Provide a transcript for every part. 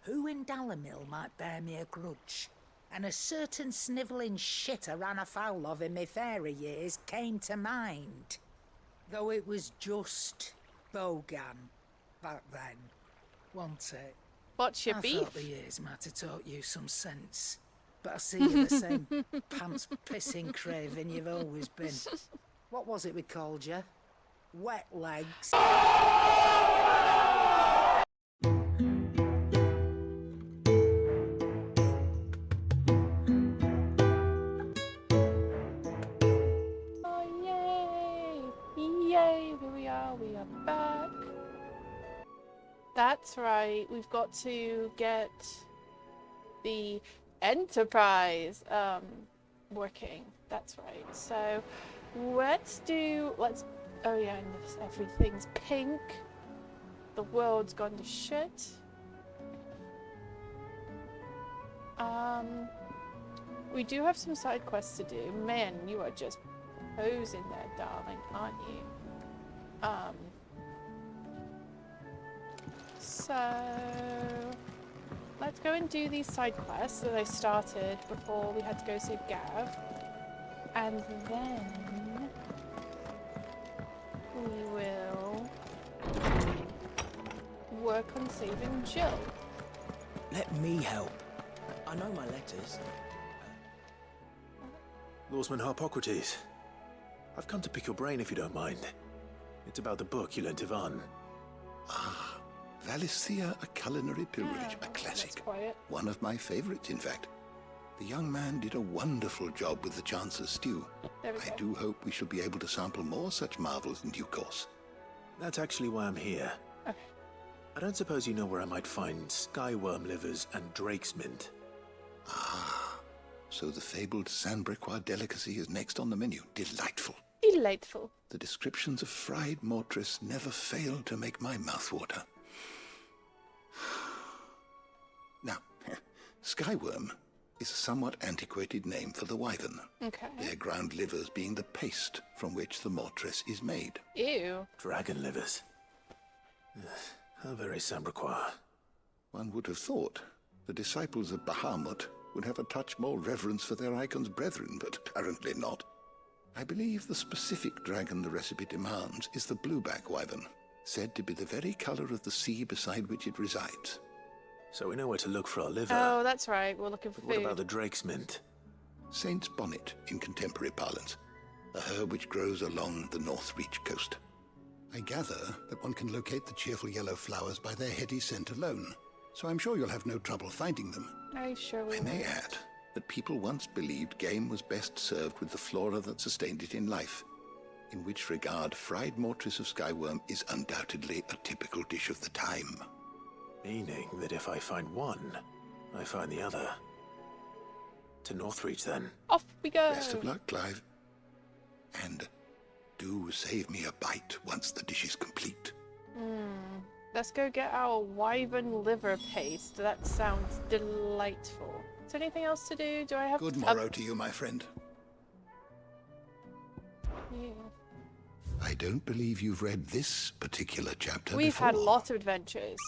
who in Dalamil might bear me a grudge, and a certain snivelling shit I ran afoul of in my fairy years came to mind. Though it was just Bogan back then, wasn't it? What's your beef? I thought the years might have taught you some sense. But I see you're the same pants-pissing craven you've always been. What was it we called you? Wet legs? We are back. That's right, we've got to get the Enterprise working. That's right. So oh yeah, and everything's pink. The world's gone to shit. We do have some side quests to do. Man, you are just posing there, darling, aren't you? So let's go and do these side quests that I started before we had to go save Gav. And then we will work on saving Jill. Let me help. I know my letters. Lawsman Harpocrates. I've come to pick your brain if you don't mind. It's about the book you lent Ivan. Ah, Valisthea, A Culinary Pilgrimage, a classic. One of my favorites, in fact. The young man did a wonderful job with the Chance's stew. I do hope we shall be able to sample more such marvels in due course. That's actually why I'm here. Okay. I don't suppose you know where I might find skyworm livers and drake's mint. Ah, so the fabled Sandbrequois delicacy is next on the menu. Delightful. Delightful. The descriptions of fried mortress never fail to make my mouth water. Now, skyworm is a somewhat antiquated name for the wyvern. Okay. Their ground livers being the paste from which the mortress is made. Ew. Dragon livers. How very Sandbrequois. One would have thought the disciples of Bahamut would have a touch more reverence for their icon's brethren, but apparently not. I believe the specific dragon the recipe demands is the blueback wyvern, said to be the very colour of the sea beside which it resides. So we know where to look for our liver. Oh, that's right. We're looking for food. What about the drake's mint? Saint's bonnet in contemporary parlance, a herb which grows along the North Reach coast. I gather that one can locate the cheerful yellow flowers by their heady scent alone, so I'm sure you'll have no trouble finding them. I sure will. I may add that people once believed game was best served with the flora that sustained it in life, in which regard fried mortress of skyworm is undoubtedly a typical dish of the time. Meaning that if I find one, I find the other. To Northreach, then. Off we go. Best of luck, Clive. And do save me a bite once the dish is complete. Let's go get our wyvern liver paste. That sounds delightful. Is there anything else to do? Do I have Good morrow to you, my friend. Yeah. I don't believe you've read this particular chapter We've before. had lots of adventures.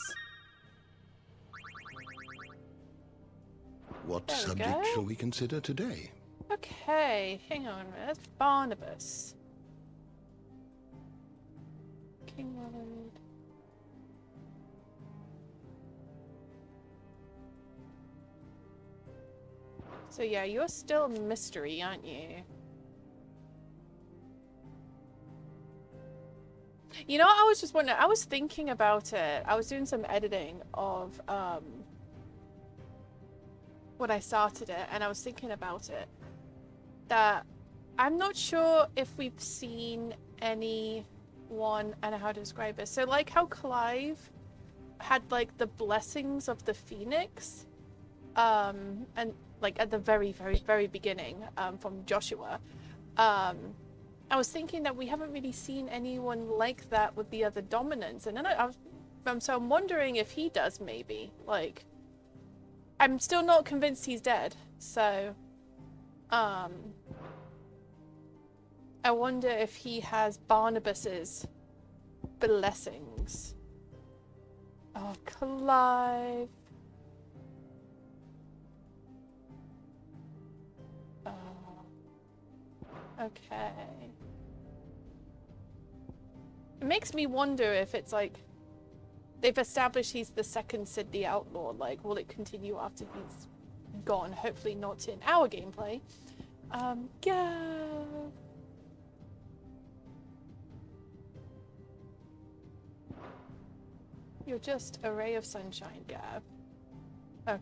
What There we subject go. shall we consider today? Okay, hang on a minute. That's Barnabas. King Road. So yeah, you're still a mystery, aren't you? You know what I was just wondering? I was thinking about it. I was doing some editing of when I started it, and I was thinking about it. That I'm not sure if we've seen anyone, I don't know how to describe it. So like how Clive had like the blessings of the Phoenix, and like at the very, very, very beginning, from Joshua. I was thinking that we haven't really seen anyone like that with the other dominants, and then I'm wondering if he does, maybe. Like, I'm still not convinced he's dead, so I wonder if he has Barnabas's blessings. Oh, Clive. Okay. It makes me wonder if it's like they've established he's the second Sid the Outlaw. Like, will it continue after he's gone? Hopefully not in our gameplay. Go. You're just a ray of sunshine, Gab. Okay.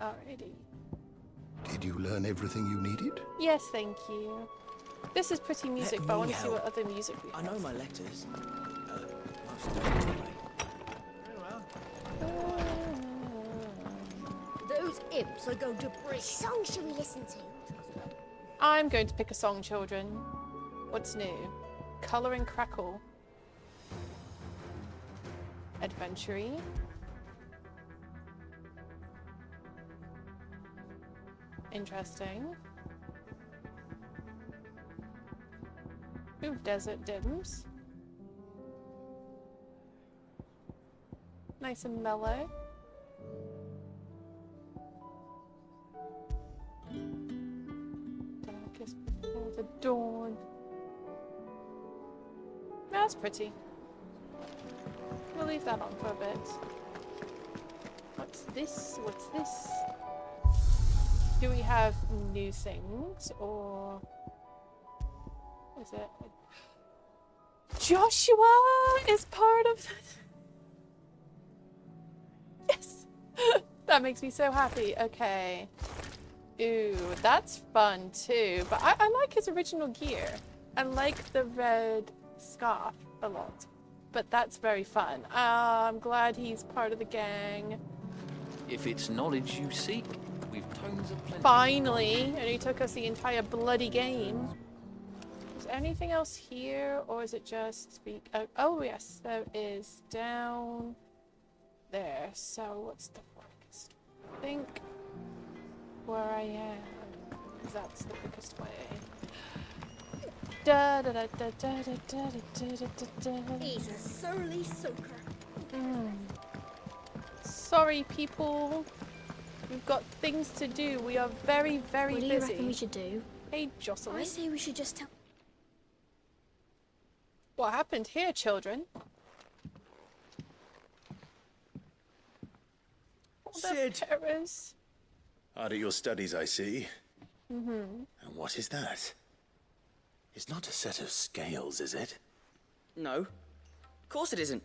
Alrighty. Did you learn everything you needed? Yes, thank you. This is pretty music, but I want to see what help. other music we have. I know my letters. Most definitely. Very well. Those imps are going to break. Which song should we listen to? I'm going to pick a song, children. What's new? Color and Crackle. Adventure-y. Interesting. Ooh, Desert Dims. Nice and mellow. Darkest before the dawn. That's pretty. We'll leave that on for a bit. What's this? What's this? Do we have new things, or is it? Joshua is part of that. Yes! That makes me so happy. Okay. Ooh, that's fun too. But I like his original gear. I like the red scarf a lot. But that's very fun. I'm glad he's part of the gang. If it's knowledge you seek, we've tons of plenty. Finally! And he took us the entire bloody game. Is there anything else here, or is it just speak? Oh yes, there is down there. So what's the quickest? I think where I am. That's the quickest way. Da, da, da, da, da, da, da, da, da, da. He's a surly soaker. Sorry, people. We've got things to do. We are very, very What do busy. you reckon we should do? Hey, Jocelyn. I say we should just tell. What happened here, children? Sid. Terrors. Hard at your studies, I see. And what is that? It's not a set of scales, is it? No. Of course it isn't.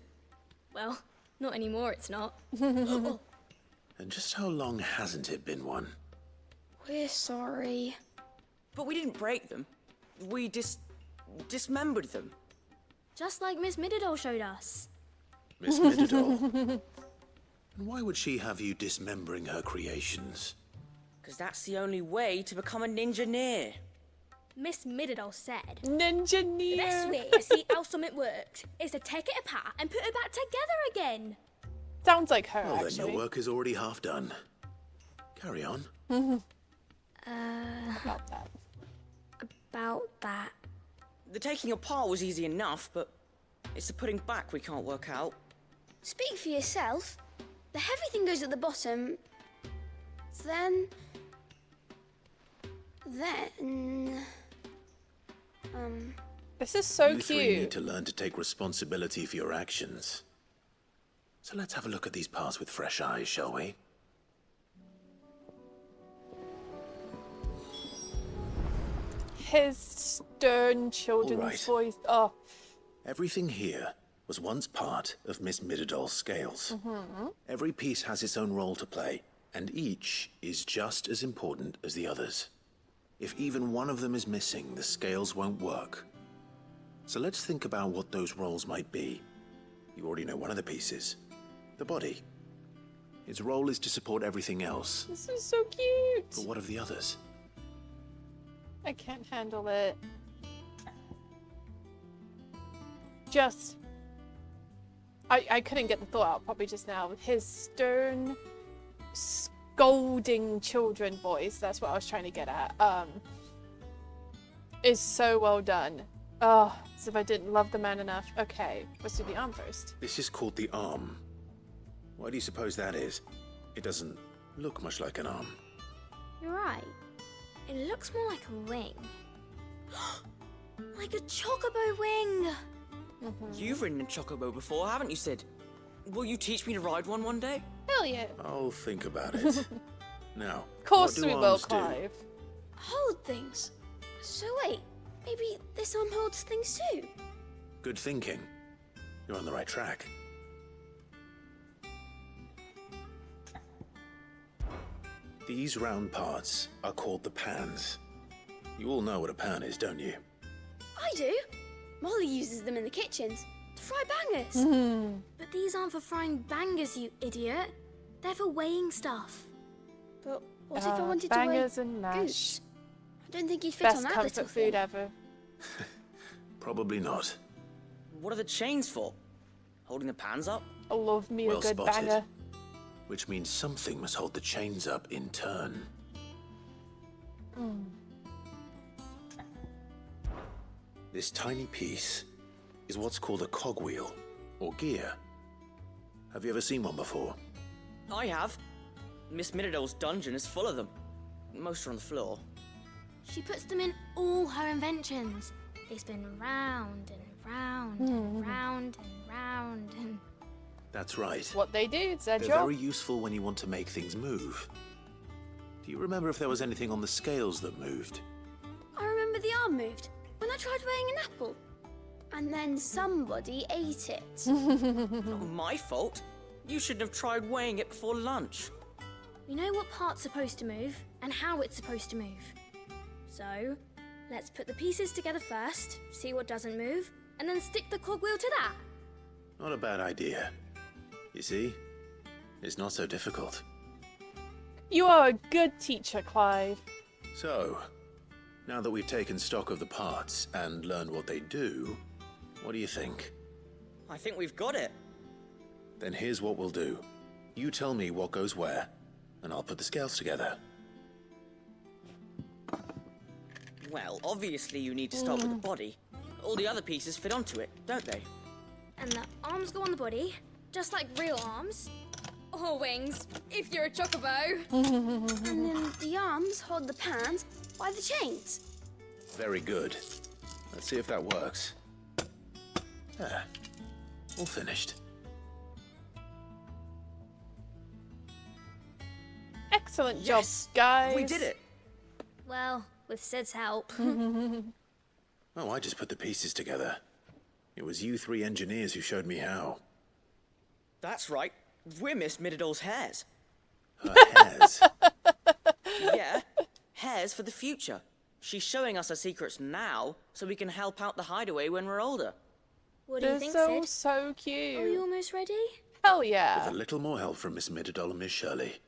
Well, not anymore, it's not. And just how long hasn't it been one? We're sorry. But we didn't break them. We dismembered them. Just like Miss Middledore showed us. Miss Middledore? And why would she have you dismembering her creations? Because that's the only way to become a ninja-neer. Miss Middledore said, Ninja the best way to see how something works is to take it apart and put it back together again. Sounds like her, Well, then actually. your work is already half done. Carry on. About that. About that. The taking apart was easy enough, but it's the putting back we can't work out. Speak for yourself. The heavy thing goes at the bottom. Then... This is so You three need cute. to learn to take responsibility for your actions. So let's have a look at these parts with fresh eyes, shall we? His stern children's All right. voice. Oh, Everything here was once part of Miss Middledor's scales. Every piece has its own role to play, and each is just as important as the others. If even one of them is missing, the scales won't work. So let's think about what those roles might be. You already know one of the pieces. The body. Its role is to support everything else. this is so cute. But what of the others? I can't handle it. Just... I couldn't get the thought out probably just now. With his stern, scolding children voice, that's what I was trying to get at, is so well done. Oh, as if I didn't love the man enough. Okay, let's do the arm first. This is called the arm. Why do you suppose that is? It doesn't look much like an arm. You're right. It looks more like a wing. Like a chocobo wing! You've ridden a chocobo before, haven't you, Sid? Will you teach me to ride one day? Hell yeah. I'll think about it. Now, Of course what do we will, arms do? Clive. Hold things. So wait, maybe this arm holds things too? Good thinking. You're on the right track. These round parts are called the pans. You all know what a pan is, don't you? I do. Molly uses them in the kitchens to fry bangers. But these aren't for frying bangers, you idiot. They're for weighing stuff. But what if I wanted to weigh bangers and mash. goose? I don't think you'd fit Best on that comfort little food thing. ever. Probably not. What are the chains for? Holding the pans up? I love me Well a good spotted. banger. Which means something must hold the chains up in turn. This tiny piece is what's called a cogwheel, or gear. Have you ever seen one before? I have. Miss Middledale's dungeon is full of them. Most are on the floor. She puts them in all her inventions. They spin round and round and round and round and... That's right. What they do, it's their They're job. very useful when you want to make things move. Do you remember if there was anything on the scales that moved? I remember the arm moved when I tried weighing an apple. And then somebody ate it. Not my fault. You shouldn't have tried weighing it before lunch. We know what part's supposed to move and how it's supposed to move. So, let's put the pieces together first, see what doesn't move, and then stick the cogwheel to that. Not a bad idea. You see? It's not so difficult. You are a good teacher, Clive. So, now that we've taken stock of the parts and learned what they do, what do you think? I think we've got it. Then here's what we'll do. You tell me what goes where, and I'll put the scales together. Well, obviously you need to start with the body. All the other pieces fit onto it, don't they? And the arms go on the body, just like real arms. Or wings, if you're a chocobo. And then the arms hold the pans by the chains. Very good. Let's see if that works. There. All finished. Excellent Yes, job, guys. We did it. Well, with Sid's help. Oh, I just put the pieces together. It was you three engineers who showed me how. That's right. We're Miss Middledale's hares. Her hairs. Yeah, hares for the future. She's showing us her secrets now so we can help out the hideaway when we're older. What do you They're think, so, Sid? so cute. Are you almost ready? Hell With yeah. a little more help from Miss Middledal and Miss Shirley,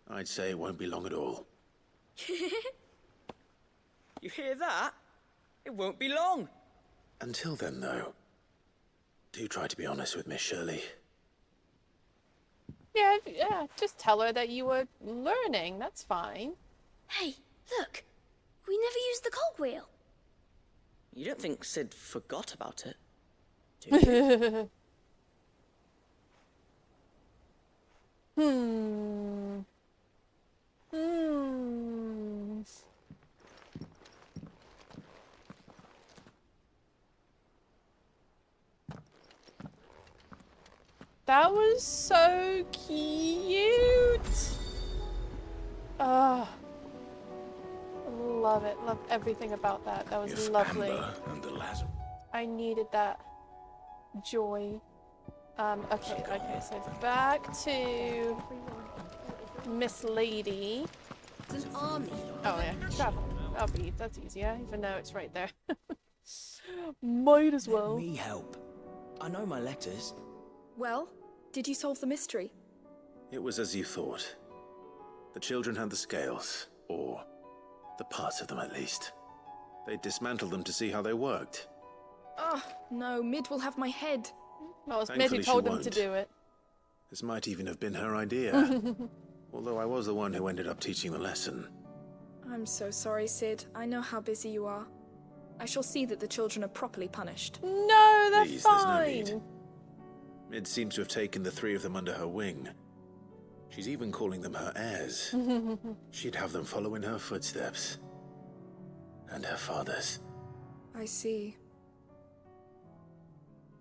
I'd say it won't be long at all. You hear that? It won't be long. Until then, though, do try to be honest with Miss Shirley. Yeah, just tell her that you were learning. That's fine. Hey, look. We never used the cogwheel. You don't think Sid forgot about it, do you? That was so cute. Oh, love it. Love everything about that. That was lovely. and the latter. I needed that joy. Okay, so back to Miss Lady. It's an army. Oh yeah, travel. That's easier, even though it's right there. Might as well. Let me help. I know my letters. Well, did you solve the mystery? It was as you thought. The children had the scales, or the parts of them at least. They dismantled them to see how they worked. Oh, no, Mid will have my head. Well, it's Mid Thankfully who she told them to won't. do it. This might even have been her idea. Although I was the one who ended up teaching the lesson. I'm so sorry, Sid. I know how busy you are. I shall see that the children are properly punished. No, they're Please, there's no fine. need. Mid seems to have taken the three of them under her wing. She's even calling them her heirs. She'd have them follow in her footsteps. And her father's. I see.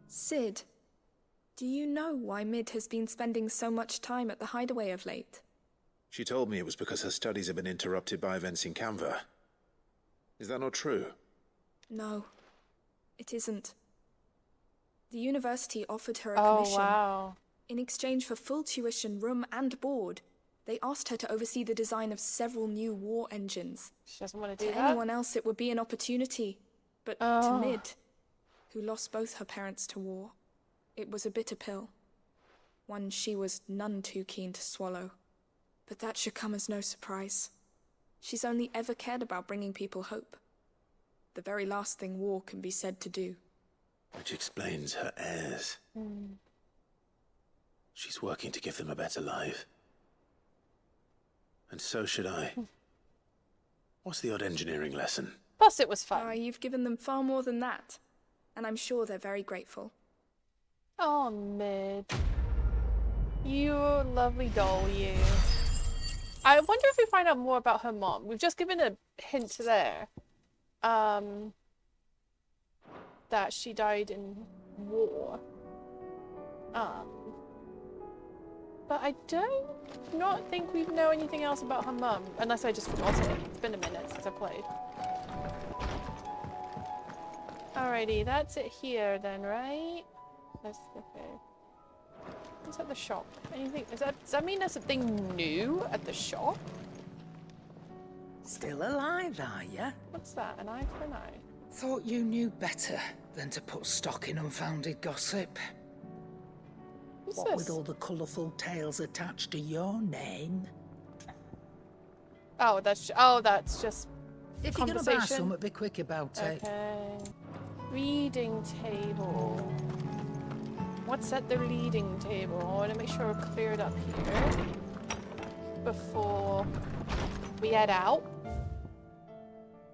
Sid, do you know why Mid has been spending so much time at the hideaway of late? She told me it was because her studies have been interrupted by events in Canva. Is that not true? No, it isn't. The university offered her a Oh, commission. wow. In exchange for full tuition, room and board, they asked her to oversee the design of several new war engines. She doesn't want to do To that. anyone else, it would be an opportunity. But to Mid, who lost both her parents to war, it was a bitter pill. One she was none too keen to swallow. But that should come as no surprise. She's only ever cared about bringing people hope. The very last thing war can be said to do. Which explains her heirs. She's working to give them a better life. And so should I. What's the odd engineering lesson? Plus, it was fun. You've given them far more than that. And I'm sure they're very grateful. Oh, Mid. You lovely doll, you. I wonder if we find out more about her mom. We've just given a hint there. That she died in war. But I don't not think we know anything else about her mum, unless I just forgot it. It's been a minute since I played. Alrighty, that's it here then, right? That's okay. What's at the shop? Anything? Does that mean there's something new at the shop? Still alive, are ya? What's that? An eye for an eye? Thought you knew better than to put stock in unfounded gossip. What's What this? with all the colourful tales attached to your name. Oh, that's just If you're gonna buy conversation. something, be quick about it. Okay. Reading table. What's at the reading table? I want to make sure we're cleared up here before we head out.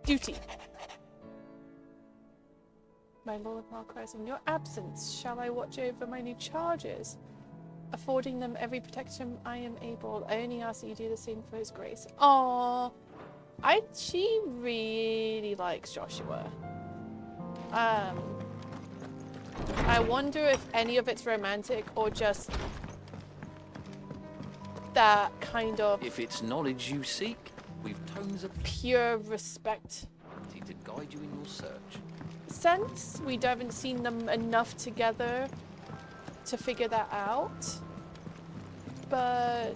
Duty. My Lord Marquez, in your absence, shall I watch over my new charges, affording them every protection I am able. I only ask that you do the same for His Grace. Aww. She really likes Joshua. I wonder if any of it's romantic or just that kind of If it's knowledge you seek, we've tones of pure respect to guide you in your search. sense. We haven't seen them enough together to figure that out. But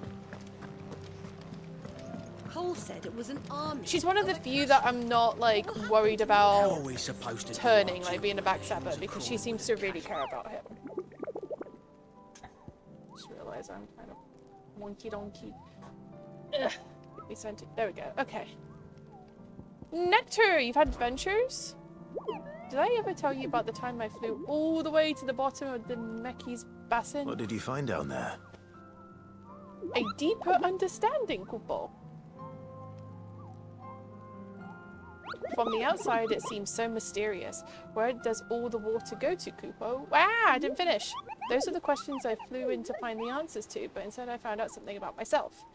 Cole said it was an army. she's one of the few that I'm not like worried about How are we supposed to turning, like being a backstabber, because she seems to really care about him. Just realize I'm kind of wonky donkey. Ugh. We sent it. There we go. Okay. Nectar, you've had adventures? Did I ever tell you about the time I flew all the way to the bottom of the Meki's basin? What did you find down there? A deeper understanding, Kupo. From the outside, it seems so mysterious. Where does all the water go to, Kupo? Wow, I didn't finish. Those are the questions I flew in to find the answers to, but instead I found out something about myself.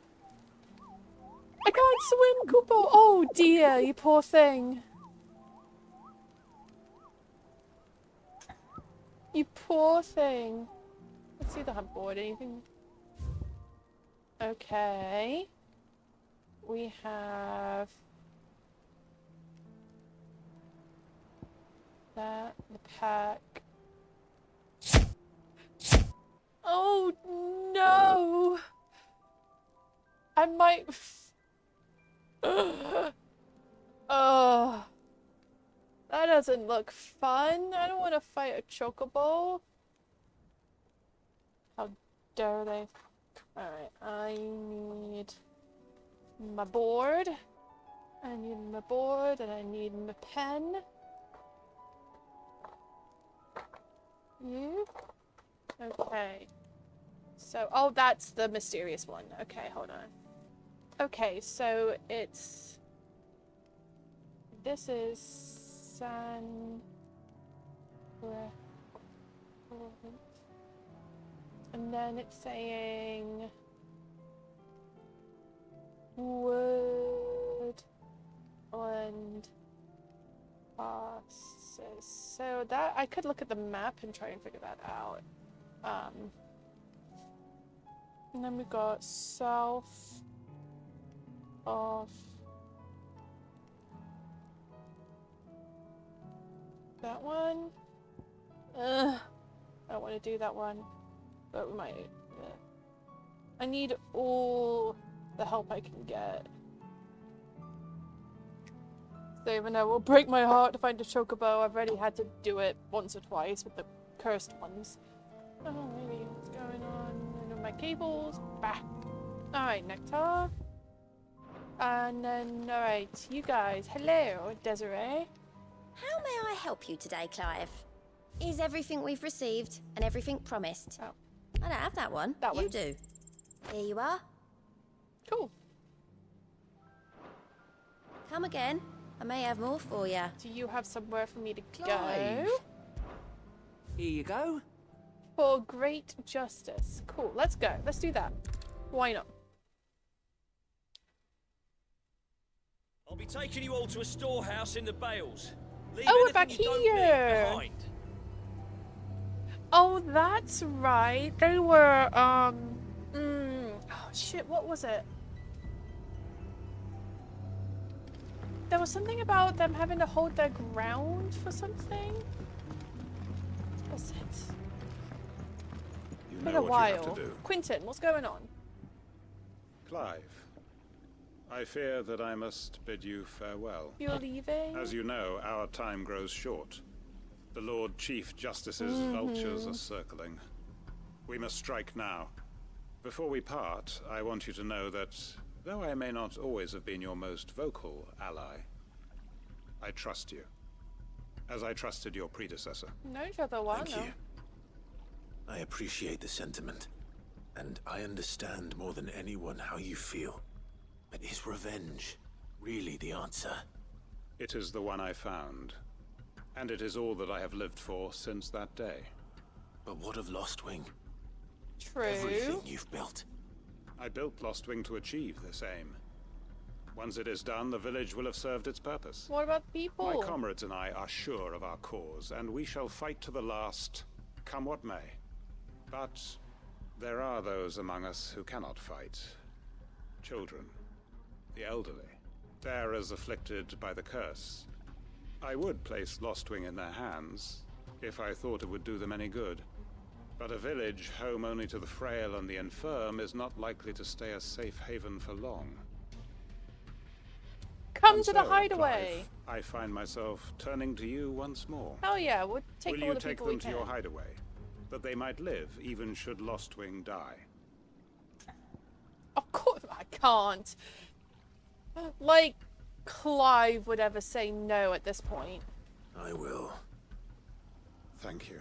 I can't swim, Kupo! Oh dear, you poor thing. You poor thing. Let's see the hunt board. Anything? Okay. We have that, the pack. Oh no! I might. Oh, that doesn't look fun. I don't want to fight a chocobo. How dare they? Alright, I need my board. I need my board and I need my pen. You? Okay. So, oh, that's the mysterious one. Okay, hold on. Okay, so it's... This is San... And then it's saying... So that I could look at the map and try and figure that out. And then we got south of that one. I don't want to do that one, but we might. I need all the help I can get. So even though it will break my heart to find a chocobo, I've already had to do it once or twice with the cursed ones. Oh, maybe what's going on? I know my cables. Bah. Alright, Nectar. And then, alright, you guys. Hello, Desiree. How may I help you today, Clive? Is everything we've received and everything promised? Oh. I don't have that one. That one. You do. Here you are. Cool. Come again. I may have more for you. Do you have somewhere for me to Clive. go? Here you go. For great justice. Cool, let's go. Let's do that. Why not? I'll be taking you all to a storehouse in the Bales. Leave Oh, we're anything back you don't here. need behind. Oh, that's right. They were, oh shit, what was it? There was something about them having to hold their ground for something? What was it? You Been know a what while. you have to do. Quentin, what's going on? Clive, I fear that I must bid you farewell. You're leaving? As you know, our time grows short. The Lord Chief Justice's vultures are circling. We must strike now. Before we part, I want you to know that, though I may not always have been your most vocal ally, I trust you, as I trusted your predecessor. Know each other well, Thank you. I appreciate the sentiment, and I understand more than anyone how you feel. But is revenge really the answer? It is the one I found, and it is all that I have lived for since that day. But what of Lostwing? True. Everything you've built. I built Lostwing to achieve this aim. Once it is done, the village will have served its purpose. What about people? My comrades and I are sure of our cause, and we shall fight to the last, come what may. But there are those among us who cannot fight. Children, the elderly, bearers afflicted by the curse. I would place Lostwing in their hands, if I thought it would do them any good. But a village home only to the frail and the infirm is not likely to stay a safe haven for long. Come And to the so, hideaway. Clive, I find myself turning to you once more. Hell yeah, we'll take Will all you the take people them we to can. your hideaway, that they might live, even should Lostwing die? Of course I can't. Like Clive would ever say no at this point. I will. Thank you.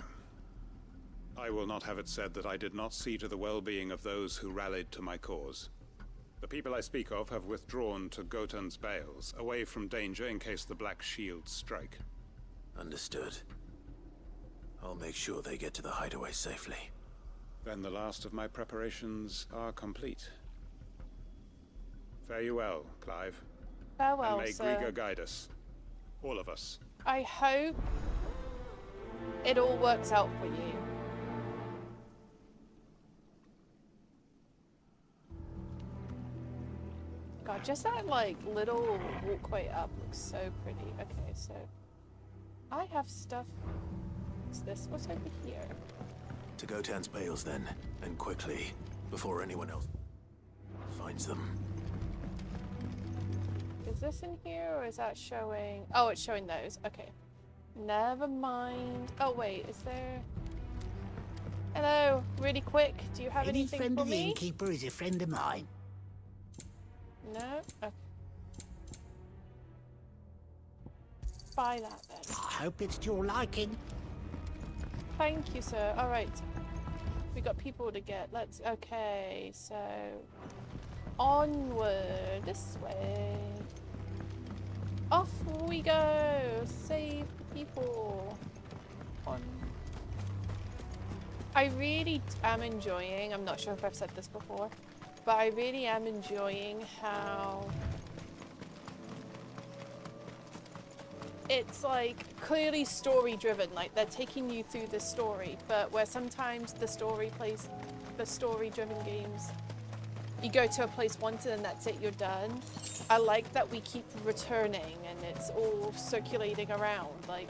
I will not have it said that I did not see to the well-being of those who rallied to my cause. The people I speak of have withdrawn to Gotan's Bales, away from danger in case the Black Shields strike. Understood. I'll make sure they get to the hideaway safely. Then the last of my preparations are complete. Fare you well, Clive. Farewell, and may sir. Grieger guide us. All of us. I hope it all works out for you. God, just that like little walkway up looks so pretty. Okay, so I have stuff. What's this? What's over here? To Gotan's Bales then, and quickly, before anyone else finds them. Is this in here or is that showing? Oh, it's showing those. Okay. Never mind. Oh wait, is there? Hello, really quick. Do you have Any anything friend for of the me? innkeeper is a friend of mine. No? Okay. Buy that then. I hope it's to your liking. Thank you, sir. Alright. We got people to get. Let's. Okay, so. Onward. This way. Off we go. Save the people. On. I really am enjoying. I'm not sure if I've said this before. But I really am enjoying how it's like clearly story driven, like they're taking you through the story, but where sometimes the story driven games, you go to a place once and that's it, you're done. I like that we keep returning and it's all circulating around, like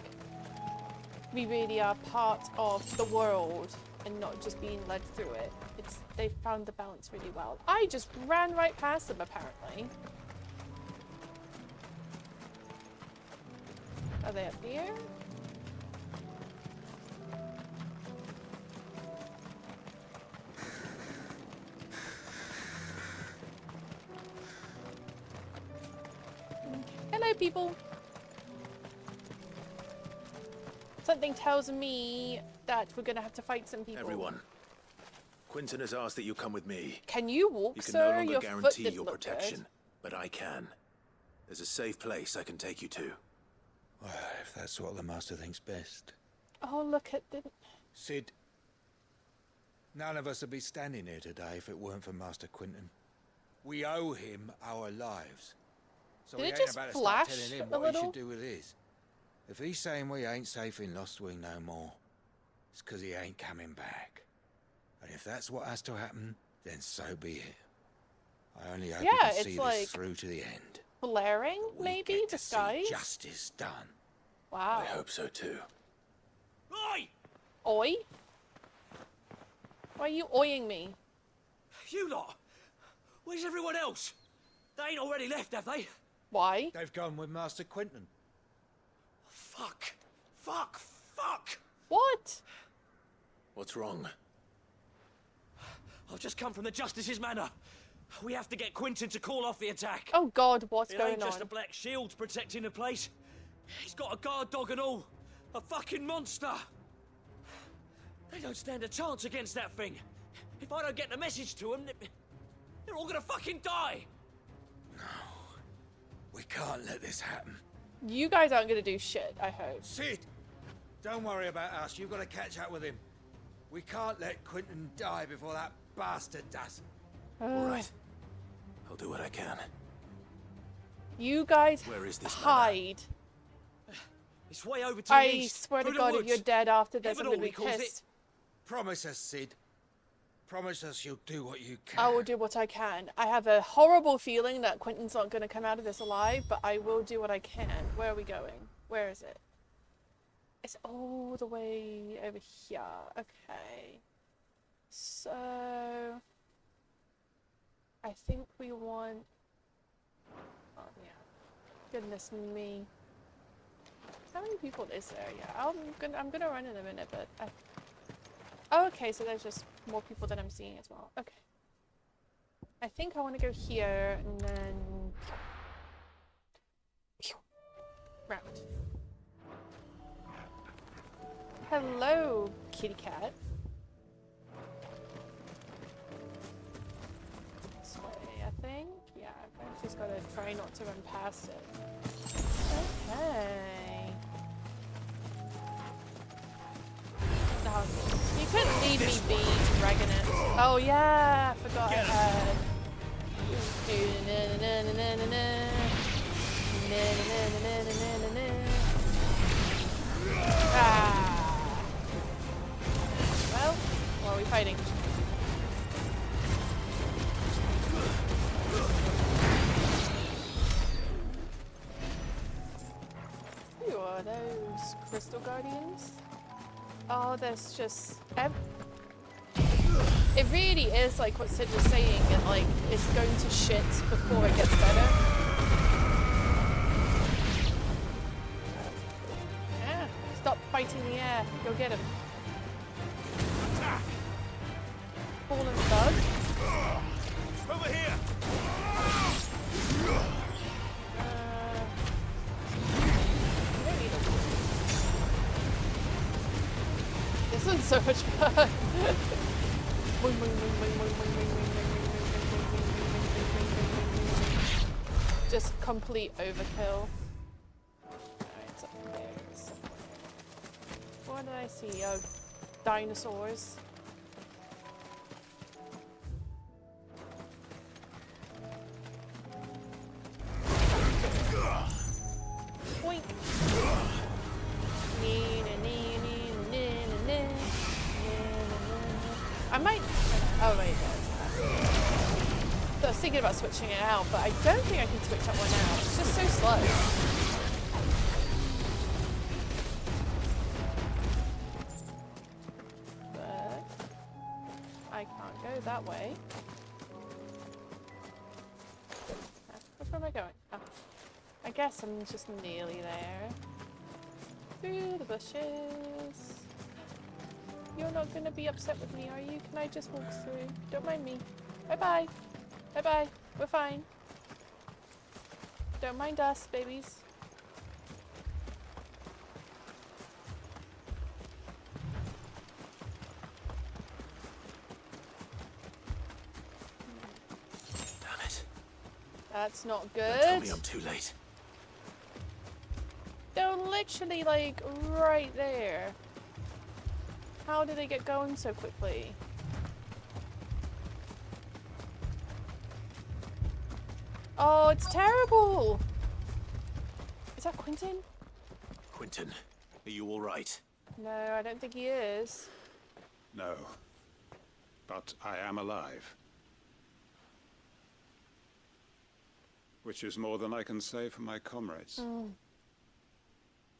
we really are part of the world and not just being led through it. They found the balance really well. I just ran right past them apparently. Are they up here? Hello, people. Something tells me that we're gonna have to fight some people. Everyone, Quentin has asked that you come with me. Can you walk, You can sir? no longer Your guarantee foot didn't your look protection, good. but I can. There's a safe place I can take you to. Well, if that's what the Master thinks best. Oh, look at the... Sid, none of us would be standing here today if it weren't for Master Quentin. We owe him our lives. So Did we it ain't just about to flash start telling him a what he little? should do with his. If he's saying we ain't safe in Lost Wing no more, it's 'cause he ain't coming back. And if that's what has to happen, then so be it. I only hope Yeah, we can it's see like- this through to the end. Flaring, maybe? Disguise? Justice done. Wow. I hope so too. Oi! Oi? Why are you oiing me? You lot! Where's everyone else? They ain't already left, have they? Why? They've gone with Master Quentin. Fuck! Fuck! Fuck! What? What's wrong? I've just come from the Justice's manor. We have to get Quentin to call off the attack. Oh God, what's It going ain't just on? the Black Shields protecting the place. He's got a guard dog and all. A fucking monster. They don't stand a chance against that thing. If I don't get the message to them, they're all gonna fucking die. We can't let this happen. You guys aren't gonna do shit, I hope. Sid, don't worry about us. You've got to catch up with him. We can't let Quentin die before that bastard does. All right. I'll do what I can. You guys Where is this hide. It's way over to the I east. swear to through the God, if woods. you're dead after this, I'm Heaven gonna be all, he calls it. pissed. Promise us, Sid. Promise us you'll do what you can. I will do what I can. I have a horrible feeling that Quentin's not gonna come out of this alive, but I will do what I can. Where are we going? Where is it? It's all the way over here. Okay. So... I think we want... Oh, yeah. Goodness me. How many people is there? Yeah, I'm gonna run in a minute, but Oh, okay, so there's just more people than I'm seeing as well. Okay. I think I want to go here and then... Round. Hello, kitty cat. This way, I think. Yeah, I've just got to try not to run past it. Okay. Oh, you couldn't leave me be, Dragonette. Oh yeah, I forgot I had. Ah. Well, what are we fighting? Who are those crystal guardians? Oh, there's just... It really is like what Sid was saying, and like, it's going to shit before it gets better. Yeah, stop fighting the air. Go get him. Attack! Fallen bug. Over here! You don't need a... This one's so much fun. Just complete overkill. Alright, it's up there somewhere. What did I see? Oh, dinosaurs. Boink. was thinking about switching it out, but I don't think I can switch that one out. It's just so slow. But I can't go that way. Where am I going? Oh. I guess I'm just nearly there. Through the bushes. You're not gonna be upset with me, are you? Can I just walk through? Don't mind me. Bye-bye. Bye-bye. We're fine. Don't mind us, babies. Damn it. That's not Don't good. tell me I'm too late. They're literally like right there. How did they get going so quickly? Oh, it's terrible! Is that Quentin? Quentin, are you all right? No, I don't think he is. No. But I am alive. Which is more than I can say for my comrades. Mm.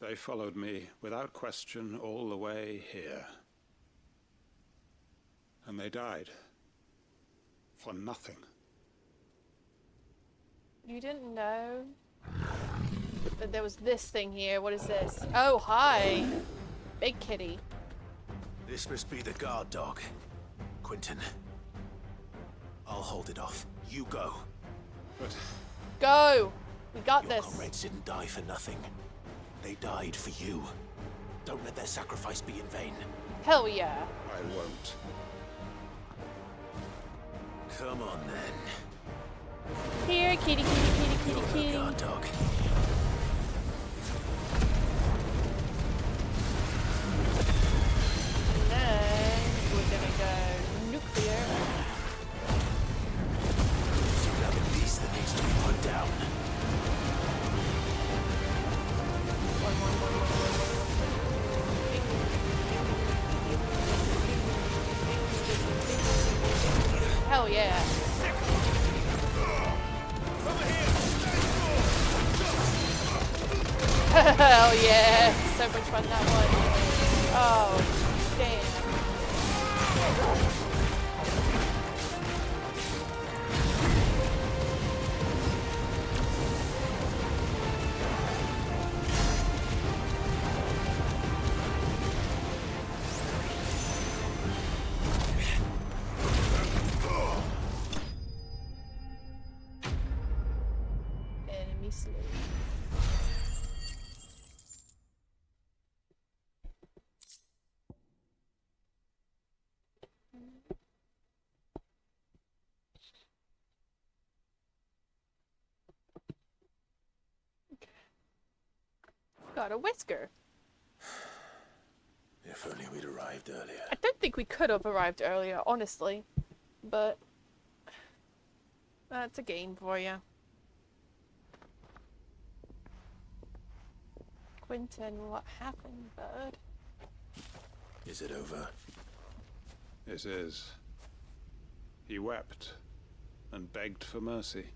They followed me without question all the way here. And they died. For nothing. You didn't know that there was this thing here. What is this? Oh, hi. Big kitty. This must be the guard dog. Quentin. I'll hold it off. You go. But... Go! We got Your this. comrades didn't die for nothing. They died for you. Don't let their sacrifice be in vain. Hell yeah. I won't. Come on, then. Here, kitty, kitty, kitty, kitty, You're kitty. the guard dog. And then we're gonna go nuclear. It's another piece that needs to be put down. Hell yeah. Hell yeah. So much fun that one. Oh, damn. Enemy slain. Got a whisker. If only we'd arrived earlier. I don't think we could have arrived earlier, honestly. But that's a game for you. Quentin, what happened, bud? Is it over? It is. He wept and begged for mercy.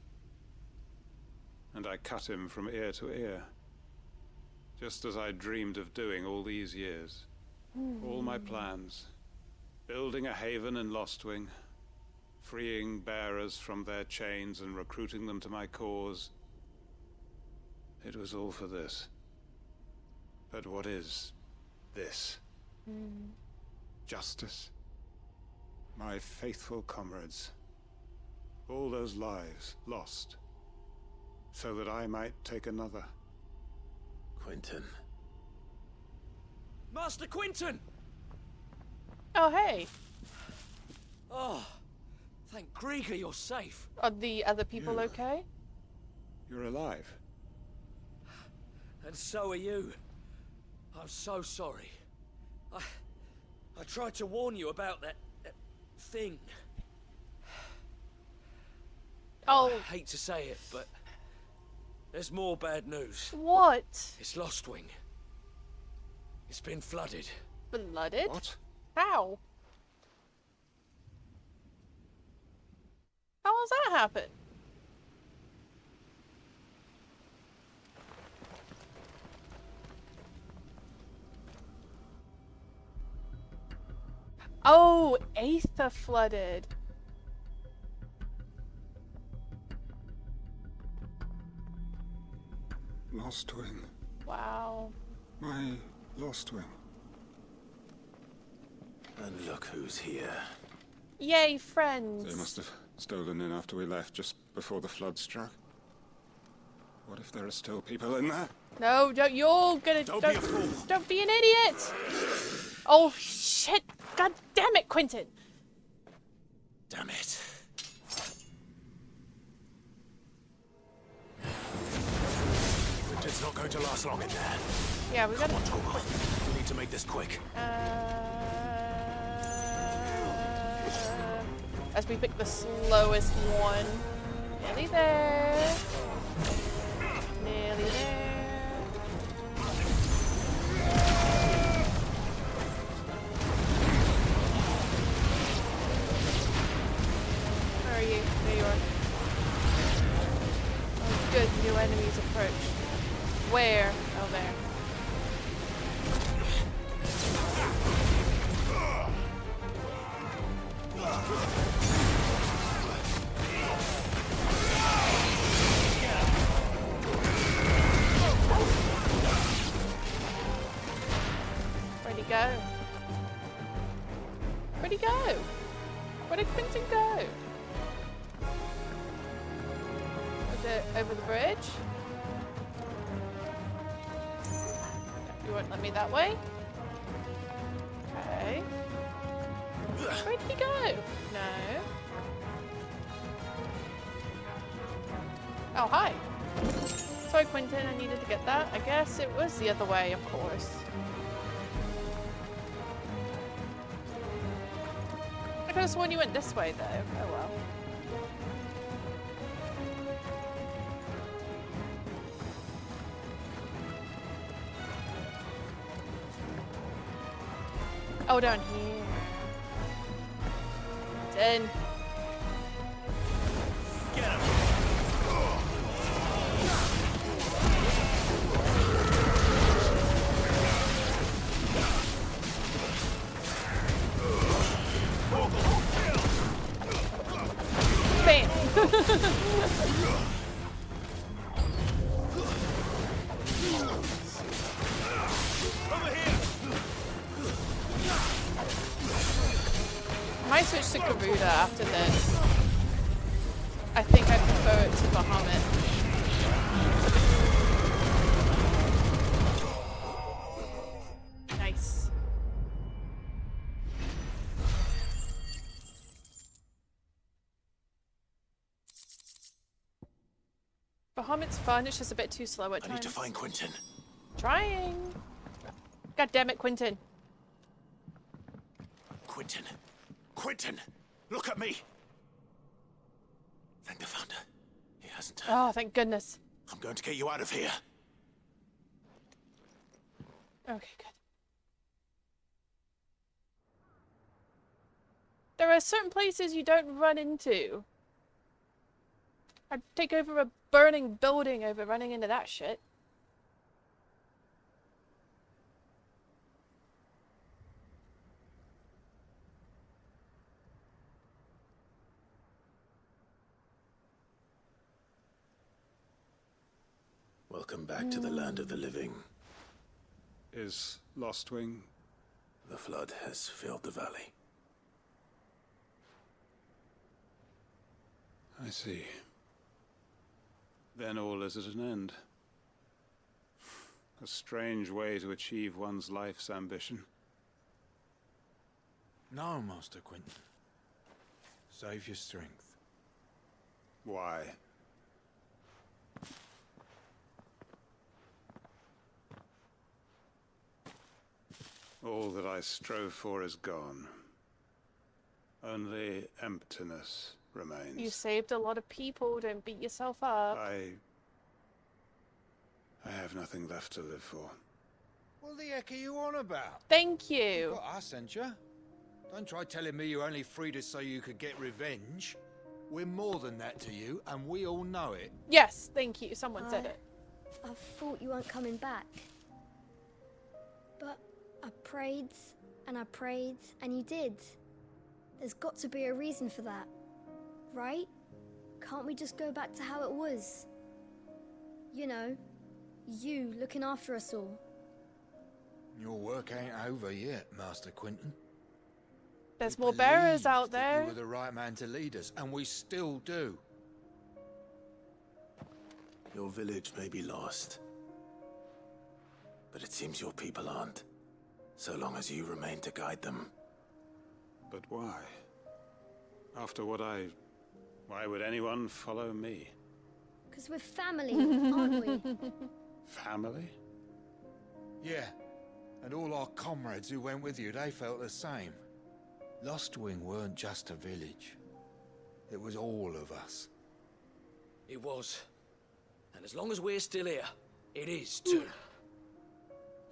And I cut him from ear to ear. Just as I dreamed of doing all these years. All my plans. Building a haven in Lostwing. Freeing bearers from their chains and recruiting them to my cause. It was all for this. But what is this? Justice? My faithful comrades. All those lives lost. So that I might take another. Quentin. Master Quentin! Oh, hey. Oh, thank Grieger you're safe. Are the other people okay? You're alive. And so are you. I'm so sorry. I tried to warn you about that thing. Oh. I hate to say it, but there's more bad news. What? It's Lostwing. It's been flooded. Flooded? What? How? How how's that happen? Oh, Aether flooded. Lost Wing. Wow. My Lost Wing. And look who's here. Yay, friends. They must have stolen in after we left, just before the flood struck. What if there are still people in there? No, you're gonna... Don't be a fool. Don't be an idiot. Oh, shit. God damn it, Quentin. Damn it. It's not going to last long in there. Yeah, we gotta... Come on, Torvald. We need to make this quick. As we pick the slowest one. Nearly there. Nearly there. Where are you? There you are. Oh, good. New enemies approach. Where? Oh, there. Where'd he go? Where'd he go? Where did Quentin go? Was it over the bridge? You won't let me that way? Okay. Where did he go? No. Oh, hi. Sorry, Quentin, I needed to get that. I guess it was the other way, of course. I could have sworn you went this way, though. Oh well. Oh, down here. It's in. Get him. Bam. I might switch to Garuda after this. I think I prefer it to Bahamut. Nice. Bahamut's fun, it's just a bit too slow at times. I need to find Quentin. Trying. God damn it, Quentin. Quentin. Quentin! Look at me! Thank the Founder. He hasn't turned. Oh, thank goodness. I'm going to get you out of here. Okay, good. There are certain places you don't run into. I'd take over a burning building over running into that shit. Welcome back to the land of the living. Is Lost Wing? The flood has filled the valley. I see. Then all is at an end. A strange way to achieve one's life's ambition. No, Master Quentin. Save your strength. Why? All that I strove for is gone. Only emptiness remains. You saved a lot of people, don't beat yourself up. I have nothing left to live for. What the heck are you on about? Thank you. Got us, ain't you? Don't try telling me you only freed us so you could get revenge. We're more than that to you, and we all know it. Yes, thank you. Someone said it. I thought you weren't coming back. But I prayed, and you did. There's got to be a reason for that, right? Can't we just go back to how it was? You know, you looking after us all. Your work ain't over yet, Master Quentin. There's more bearers out that there. You were the right man to lead us, and we still do. Your village may be lost, but it seems your people aren't, so long as you remain to guide them. But why? After what why would anyone follow me? Because we're family, aren't we? Family? Yeah, and all our comrades who went with you, they felt the same. Lostwing weren't just a village. It was all of us. It was. And as long as we're still here, it is too.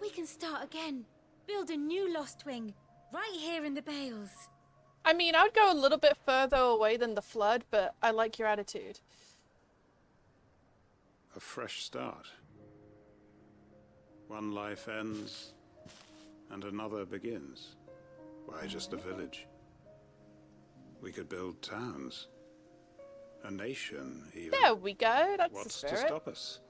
We can start again. Build a new Lostwing. Right here in the Bales. I mean, I'd go a little bit further away than the flood, but I like your attitude. A fresh start. One life ends, and another begins. Why just a village? We could build towns. A nation, even. There we go. That's the What's spirit. to stop us?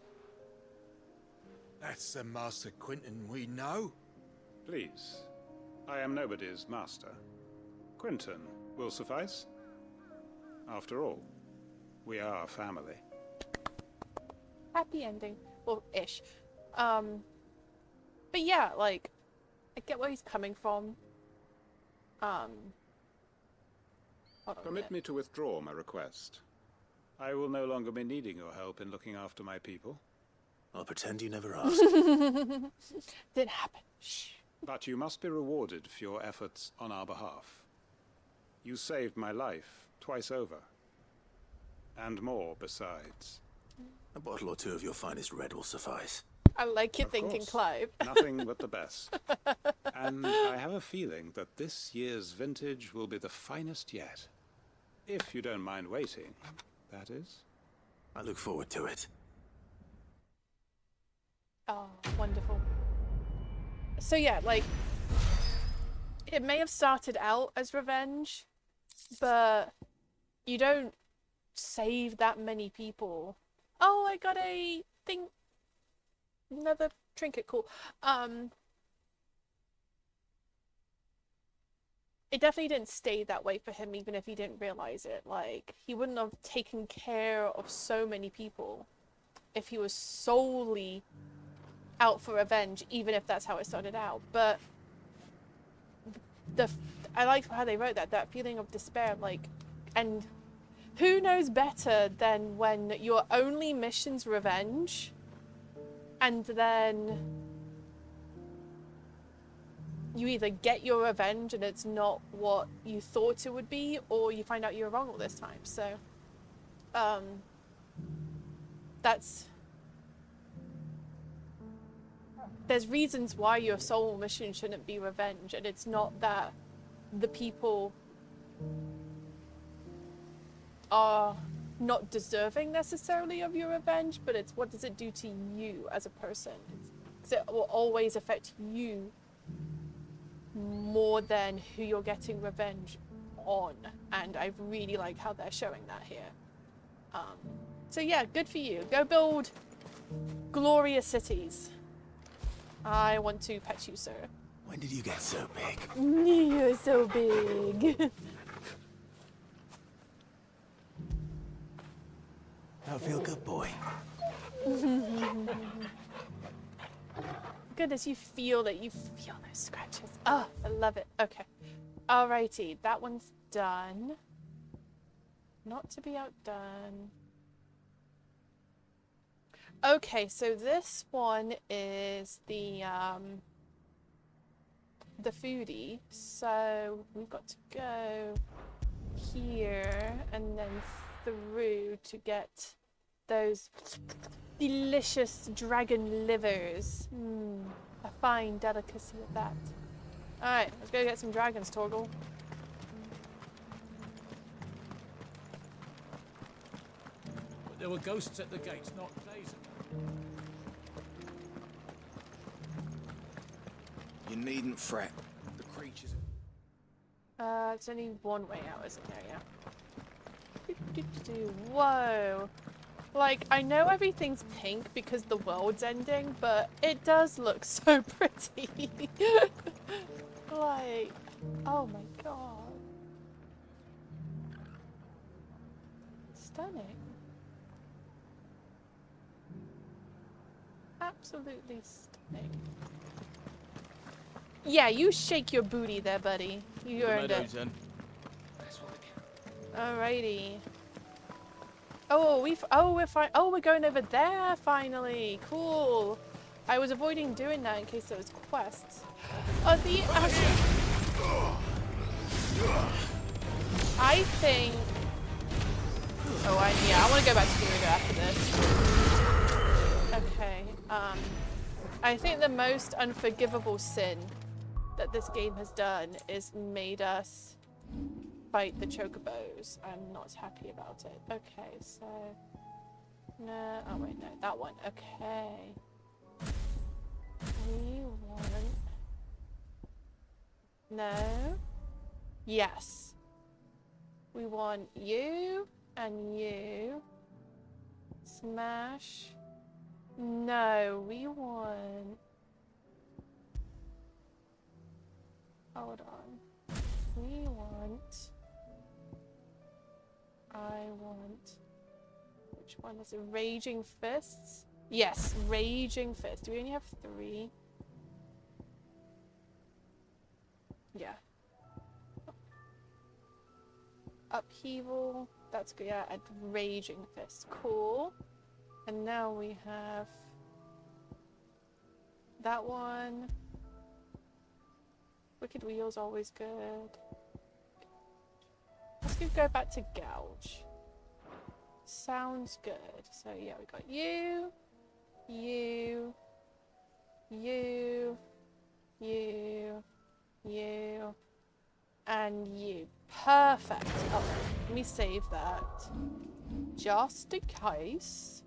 That's the Master Quentin we know. Please. I am nobody's master. Quentin will suffice. After all, we are family. Happy ending. Well, ish. But yeah, like, I get where he's coming from. Hold on a Permit minute. me to withdraw my request. I will no longer be needing your help in looking after my people. I'll pretend you never asked. Didn't happen. Shh. But you must be rewarded for your efforts on our behalf. You saved my life twice over. And more besides. A bottle or two of your finest red will suffice. I like your Of thinking, course. Clive. Nothing but the best. And I have a feeling that this year's vintage will be the finest yet. If you don't mind waiting, that is. I look forward to it. Oh, wonderful. So yeah, like, it may have started out as revenge, but you don't save that many people. Oh, I got a thing. Another trinket, cool. It definitely didn't stay that way for him, even if he didn't realize it. Like, he wouldn't have taken care of so many people if he was solely out for revenge, even if that's how it started out. But I like how they wrote that feeling of despair, like, and who knows better than when your only mission's revenge, and then you either get your revenge and it's not what you thought it would be, or you find out you're wrong all this time. So there's reasons why your sole mission shouldn't be revenge, and it's not that the people are not deserving necessarily of your revenge, but it's what does it do to you as a person, because it will always affect you more than who you're getting revenge on, and I really like how they're showing that here. So yeah, good for you. Go build glorious cities. I want to pet you, sir. When did you get so big? You're so big. I feel good, boy. Goodness, you feel those scratches. Oh, I love it. Okay. Alrighty, that one's done. Not to be outdone. Okay, so this one is the foodie. So we've got to go here and then through to get those delicious dragon livers. A fine delicacy at that. Alright, let's go get some dragons, Torgal. But there were ghosts at the gates, not days ago. You needn't fret. The creatures... It's only one way out, isn't there? Yeah. Whoa. Like, I know everything's pink because the world's ending, but it does look so pretty. Like, oh my god. Stunning. Absolutely stunning. Yeah, you shake your booty there, buddy. You earned it. Alrighty. Oh, we're going over there finally. Cool. I was avoiding doing that in case there was quests. Oh, the I think. Oh, I want to go back to Gerudo after this. Okay. I think the most unforgivable sin that this game has done is made us fight the chocobos. I'm not happy about it. Okay, so no. Oh wait, no, that one. Okay. We want no. Yes. We want you and you. Smash. No, we want. Hold on. We want. I want. Which one is it? Raging Fists? Yes, Raging Fist. Do we only have 3? Yeah. Upheaval. That's good. Yeah, and Raging Fist. Cool. And now we have that one. Wicked Wheel's always good. Let's go back to Gouge. Sounds good. So yeah, we got you, you, you, you, you, and you. Perfect. Oh, let me save that. Just in case.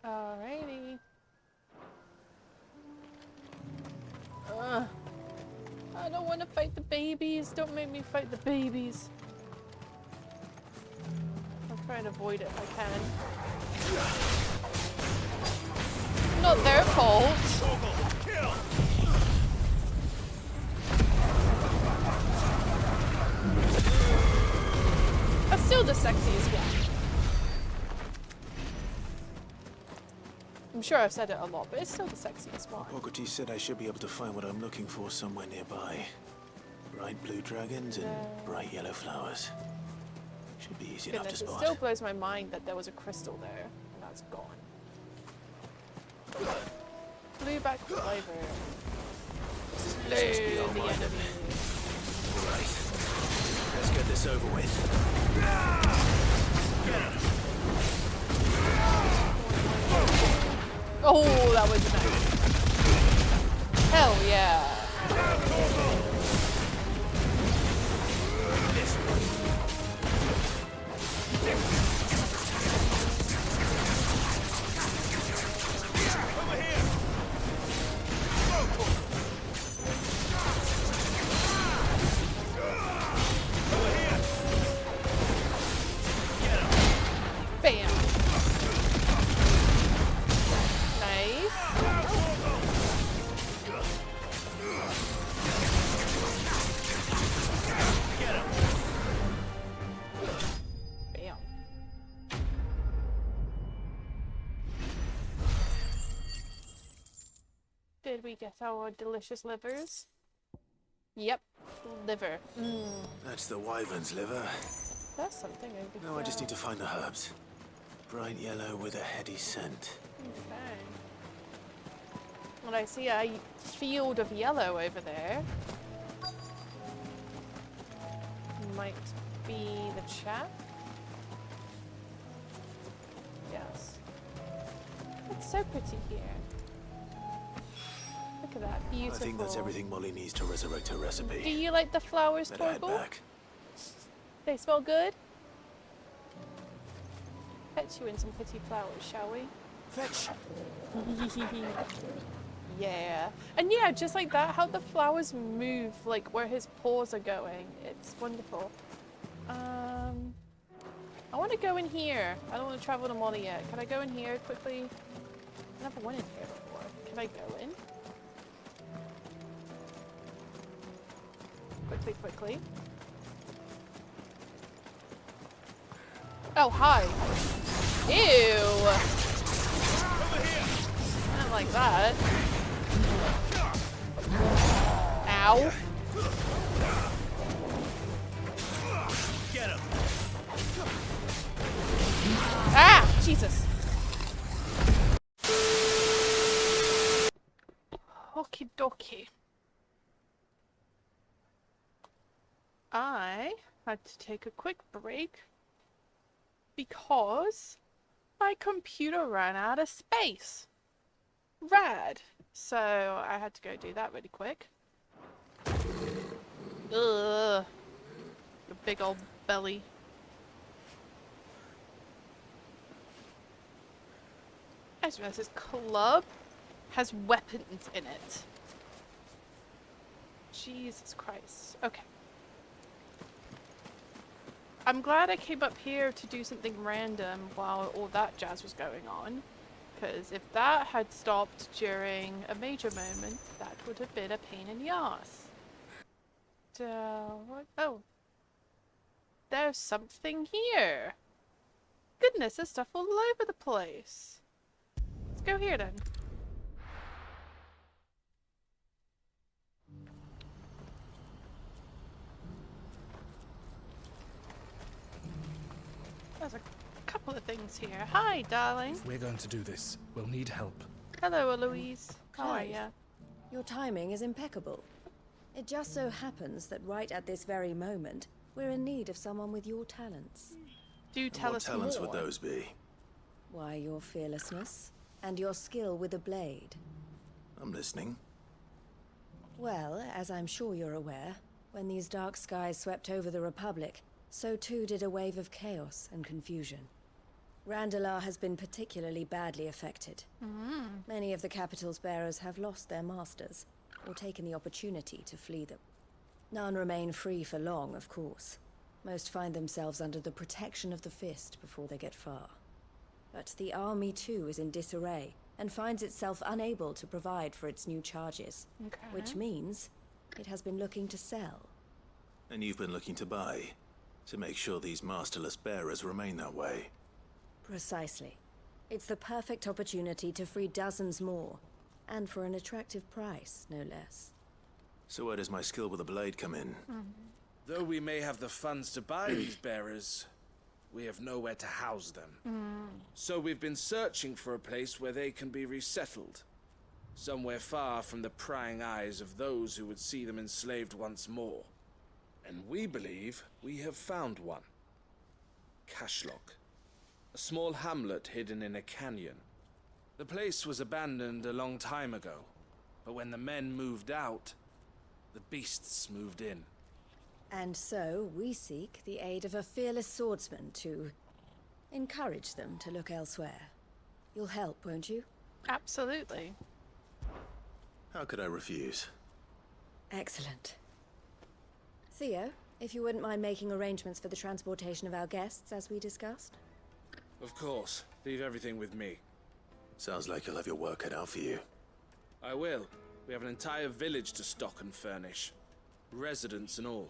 Alrighty. I don't want to fight the babies. Don't make me fight the babies. I'll try and avoid it if I can. Not their fault. That's still the sexiest one. I'm sure I've said it a lot, but it's still the sexiest one. Hippocrates said I should be able to find what I'm looking for somewhere nearby. Bright blue dragons and bright yellow flowers. Should be easy enough to spot. It still blows my mind that there was a crystal there, and that's gone. Blueback Wyvern. Slay the enemy. Alright. Let's get this over with. Oh, that was nice. Hell yeah. Bam. Nice. Bam. Did we get our delicious livers? Yep, liver. That's the wyvern's liver. That's something over Now I just need to find the herbs. Bright yellow with a heady scent. Okay. Well, I see a field of yellow over there. Might be the chap. Yes. It's so pretty here. Look at that, beautiful. I think that's everything Molly needs to resurrect her recipe. Do you like the flowers, Better head Torgal? back. They smell good? Fetch you in some pretty flowers, shall we? Fetch! Yeah. And yeah, just like that, how the flowers move, like where his paws are going. It's wonderful. I want to go in here. I don't want to travel to Molly yet. Can I go in here quickly? I never went in here before. Can I go in? Quickly. Oh, hi. Ew. I don't like that. Ow. Get him. Ah! Jesus. Okie dokie. I had to take a quick break because my computer ran out of space. Rad. So I had to go do that really quick. Ugh. Your big old belly. I just realized this club has weapons in it. Jesus Christ. Okay. I'm glad I came up here to do something random while all that jazz was going on. Because if that had stopped during a major moment, that would have been a pain in the ass. What? Oh. There's something here. Goodness, there's stuff all over the place. Let's go here then. There's a couple of things here. Hi, darling. If we're going to do this, we'll need help. Hello, Eloise. How are Clive, ya? Your timing is impeccable. It just so happens that right at this very moment, we're in need of someone with your talents. Do tell us more. What talents would those be? Why, your fearlessness and your skill with a blade. I'm listening. Well, as I'm sure you're aware, when these dark skies swept over the Republic, so too did a wave of chaos and confusion. Randalar has been particularly badly affected. Many of the capital's bearers have lost their masters, or taken the opportunity to flee them. None remain free for long, of course. Most find themselves under the protection of the Fist before they get far. But the army too is in disarray, and finds itself unable to provide for its new charges. Which means it has been looking to sell. And you've been looking to buy, to make sure these masterless bearers remain that way. Precisely. It's the perfect opportunity to free dozens more, and for an attractive price, no less. So where does my skill with a blade come in? Though we may have the funds to buy these bearers, we have nowhere to house them. So we've been searching for a place where they can be resettled. Somewhere far from the prying eyes of those who would see them enslaved once more. And we believe we have found one. Cashlock. A small hamlet hidden in a canyon. The place was abandoned a long time ago, but when the men moved out, the beasts moved in. And so we seek the aid of a fearless swordsman to encourage them to look elsewhere. You'll help, won't you? Absolutely. How could I refuse? Excellent. Theo, if you wouldn't mind making arrangements for the transportation of our guests, as we discussed. Of course. Leave everything with me. Sounds like you'll have your work cut out for you. I will. We have an entire village to stock and furnish. Residents and all.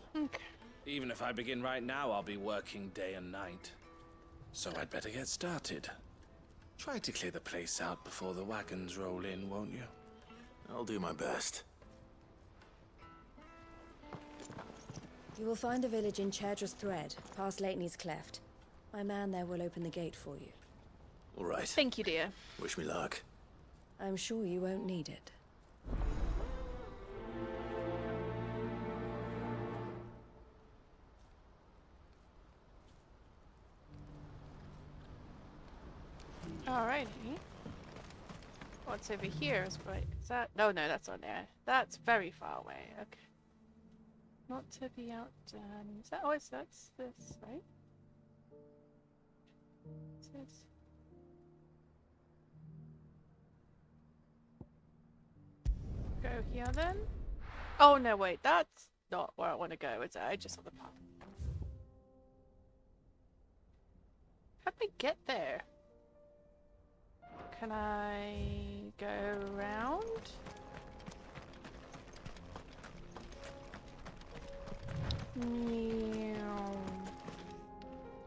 Even if I begin right now, I'll be working day and night. So I'd better get started. Try to clear the place out before the wagons roll in, won't you? I'll do my best. You will find a village in Chairdra's Thread, past Lateney's Cleft. My man there will open the gate for you. All right. Thank you, dear. Wish me luck. I'm sure you won't need it. Alrighty. What's over here is right. Is that? No, that's on there. That's very far away. Okay. Not to be outdone. Is that? Oh, that's this, right? This. Go here then. Oh no, wait. That's not where I want to go. Is it? I just saw the path. How'd I get there? Can I go around?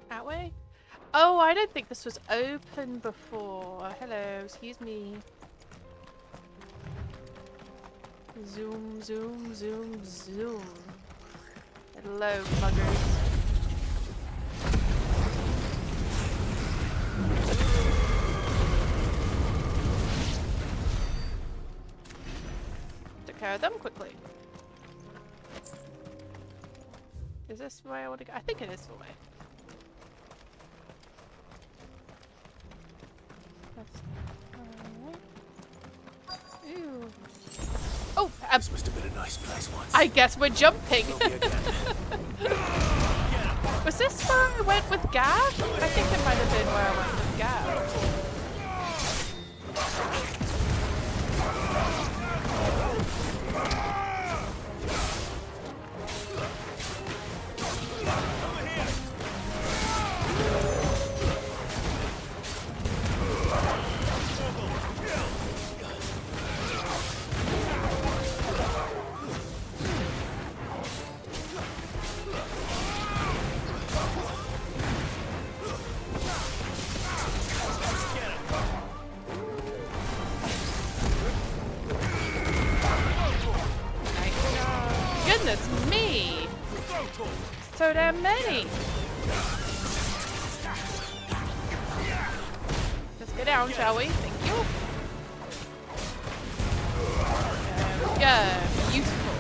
That way? Oh, I don't think this was open before. Hello, excuse me. Zoom, zoom, zoom, zoom. Hello, buggers. Took care of them quickly. Is this the way I want to go? I think it is the way. That's alright. Ooh. Oh, this must have been a nice place once. I guess we're jumping. Was this where I went with Gav? I think it might have been where I went with Gav. Goodness me! So damn many! Let's get down, shall we? Thank you. There we go. Beautiful.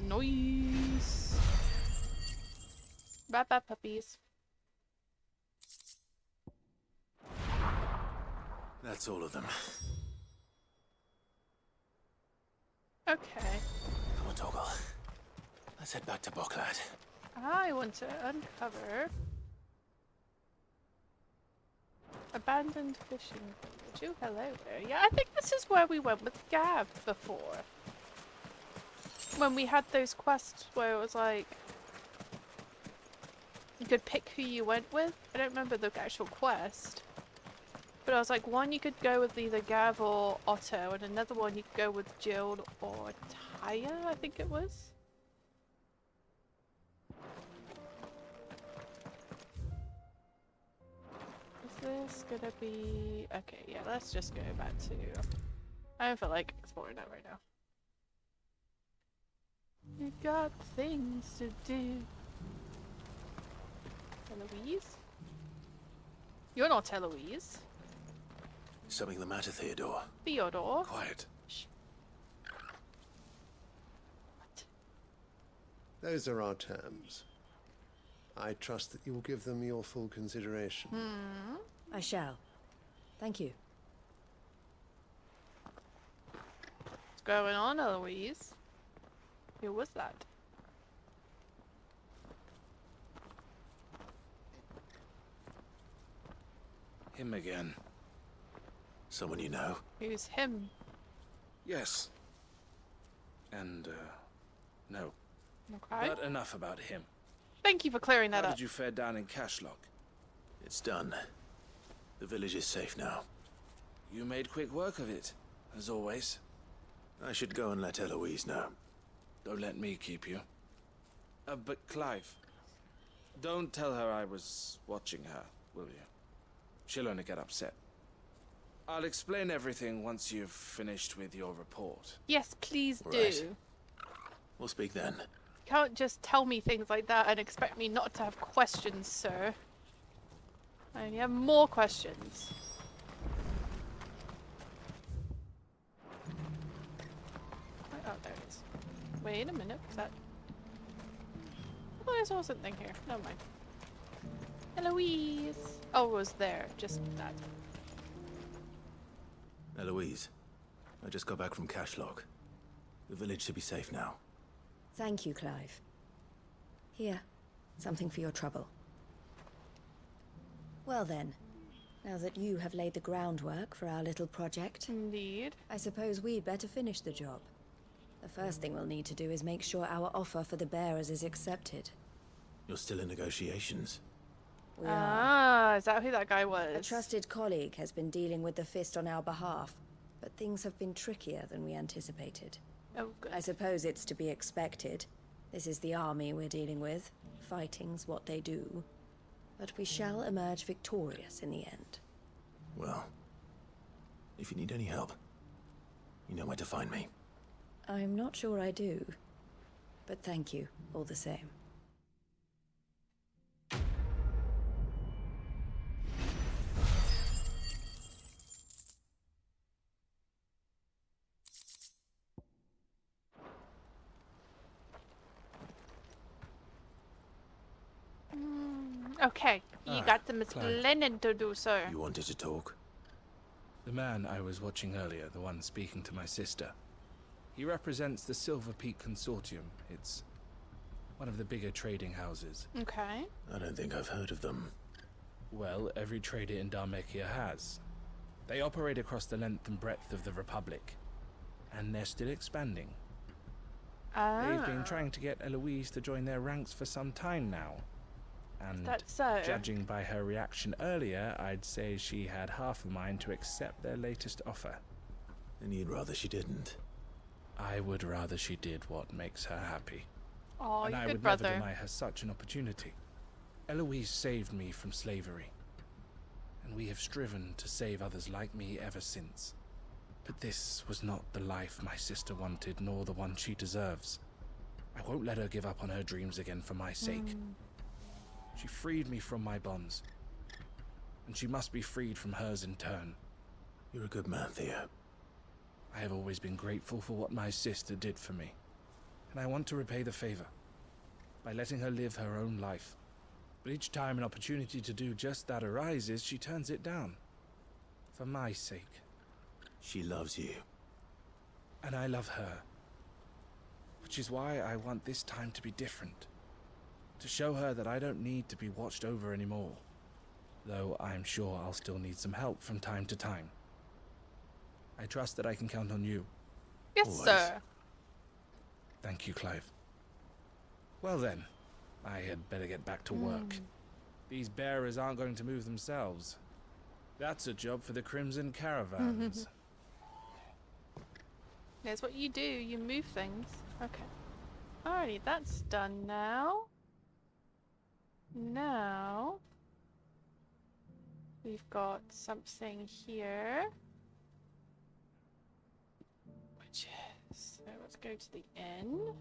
Nice. Bye bye, puppies. That's all of them. Okay. Come on, Toggle. Let's head back to Boklad. I want to uncover abandoned fishing village. Oh, hello there. Yeah, I think this is where we went with Gav before. When we had those quests where it was like you could pick who you went with. I don't remember the actual quest. But I was like, one you could go with either Gav or Otto, and another one you could go with Jill or Taya, I think it was. Is this gonna be... Okay, yeah, let's just go back to... I don't feel like exploring that right now. You got things to do. Eloise? You're not Eloise. Something the matter, Theodore? Theodore? Quiet. Shh. Those are our terms. I trust that you will give them your full consideration. I shall. Thank you. What's going on, Eloise? Who was that? Him again. Someone you know? Who's him? Yes. And, no. Okay. But enough about him. Thank you for clearing that How up. did you fare down in Cashlock? It's done. The village is safe now. You made quick work of it, as always. I should go and let Eloise know. Don't let me keep you. But Clive, don't tell her I was watching her, will you? She'll only get upset. I'll explain everything once you've finished with your report. Yes, please do. Right. We'll speak then. You can't just tell me things like that and expect me not to have questions, sir. I only have more questions. Oh, there it is. Wait a minute, was that... Oh, I saw something here. Never mind. Eloise! Oh, it was there. Just that. Eloise, I just got back from Cashlock. The village should be safe now. Thank you, Clive. Here, something for your trouble. Well then, now that you have laid the groundwork for our little project... Indeed. I suppose we'd better finish the job. The first thing we'll need to do is make sure our offer for the bearers is accepted. You're still in negotiations. We are. Ah, is that who that guy was? A trusted colleague has been dealing with the Fist on our behalf, but things have been trickier than we anticipated. Oh, good. I suppose it's to be expected. This is the army we're dealing with. Fighting's what they do. But we shall emerge victorious in the end. Well, if you need any help, you know where to find me. I'm not sure I do, but thank you all the same. Okay, you got some explaining to do, sir. You wanted to talk? The man I was watching earlier, the one speaking to my sister, he represents the Silver Peak Consortium. It's one of the bigger trading houses. Okay. I don't think I've heard of them. Well, every trader in Dharmekia has. They operate across the length and breadth of the Republic, and they're still expanding. They've been trying to get Eloise to join their ranks for some time now. And that's so. Judging by her reaction earlier, I'd say she had half a mind to accept their latest offer. And you'd rather she didn't? I would rather she did what makes her happy. Oh, and you I good would brother. never deny her such an opportunity. Eloise saved me from slavery, and we have striven to save others like me ever since. But this was not the life my sister wanted, nor the one she deserves. I won't let her give up on her dreams again for my sake. She freed me from my bonds, and she must be freed from hers in turn. You're a good man, Theo. I have always been grateful for what my sister did for me, and I want to repay the favor by letting her live her own life. But each time an opportunity to do just that arises, she turns it down. For my sake. She loves you. And I love her. Which is why I want this time to be different. To show her that I don't need to be watched over anymore. Though I'm sure I'll still need some help from time to time. I trust that I can count on you. Yes, Always. sir. Thank you, Clive. Well then, I had better get back to work. These bearers aren't going to move themselves. That's a job for the Crimson Caravans. That's what you do, you move things. Okay. Alrighty, that's done now. Now, we've got something here. Which is, so let's go to the inn.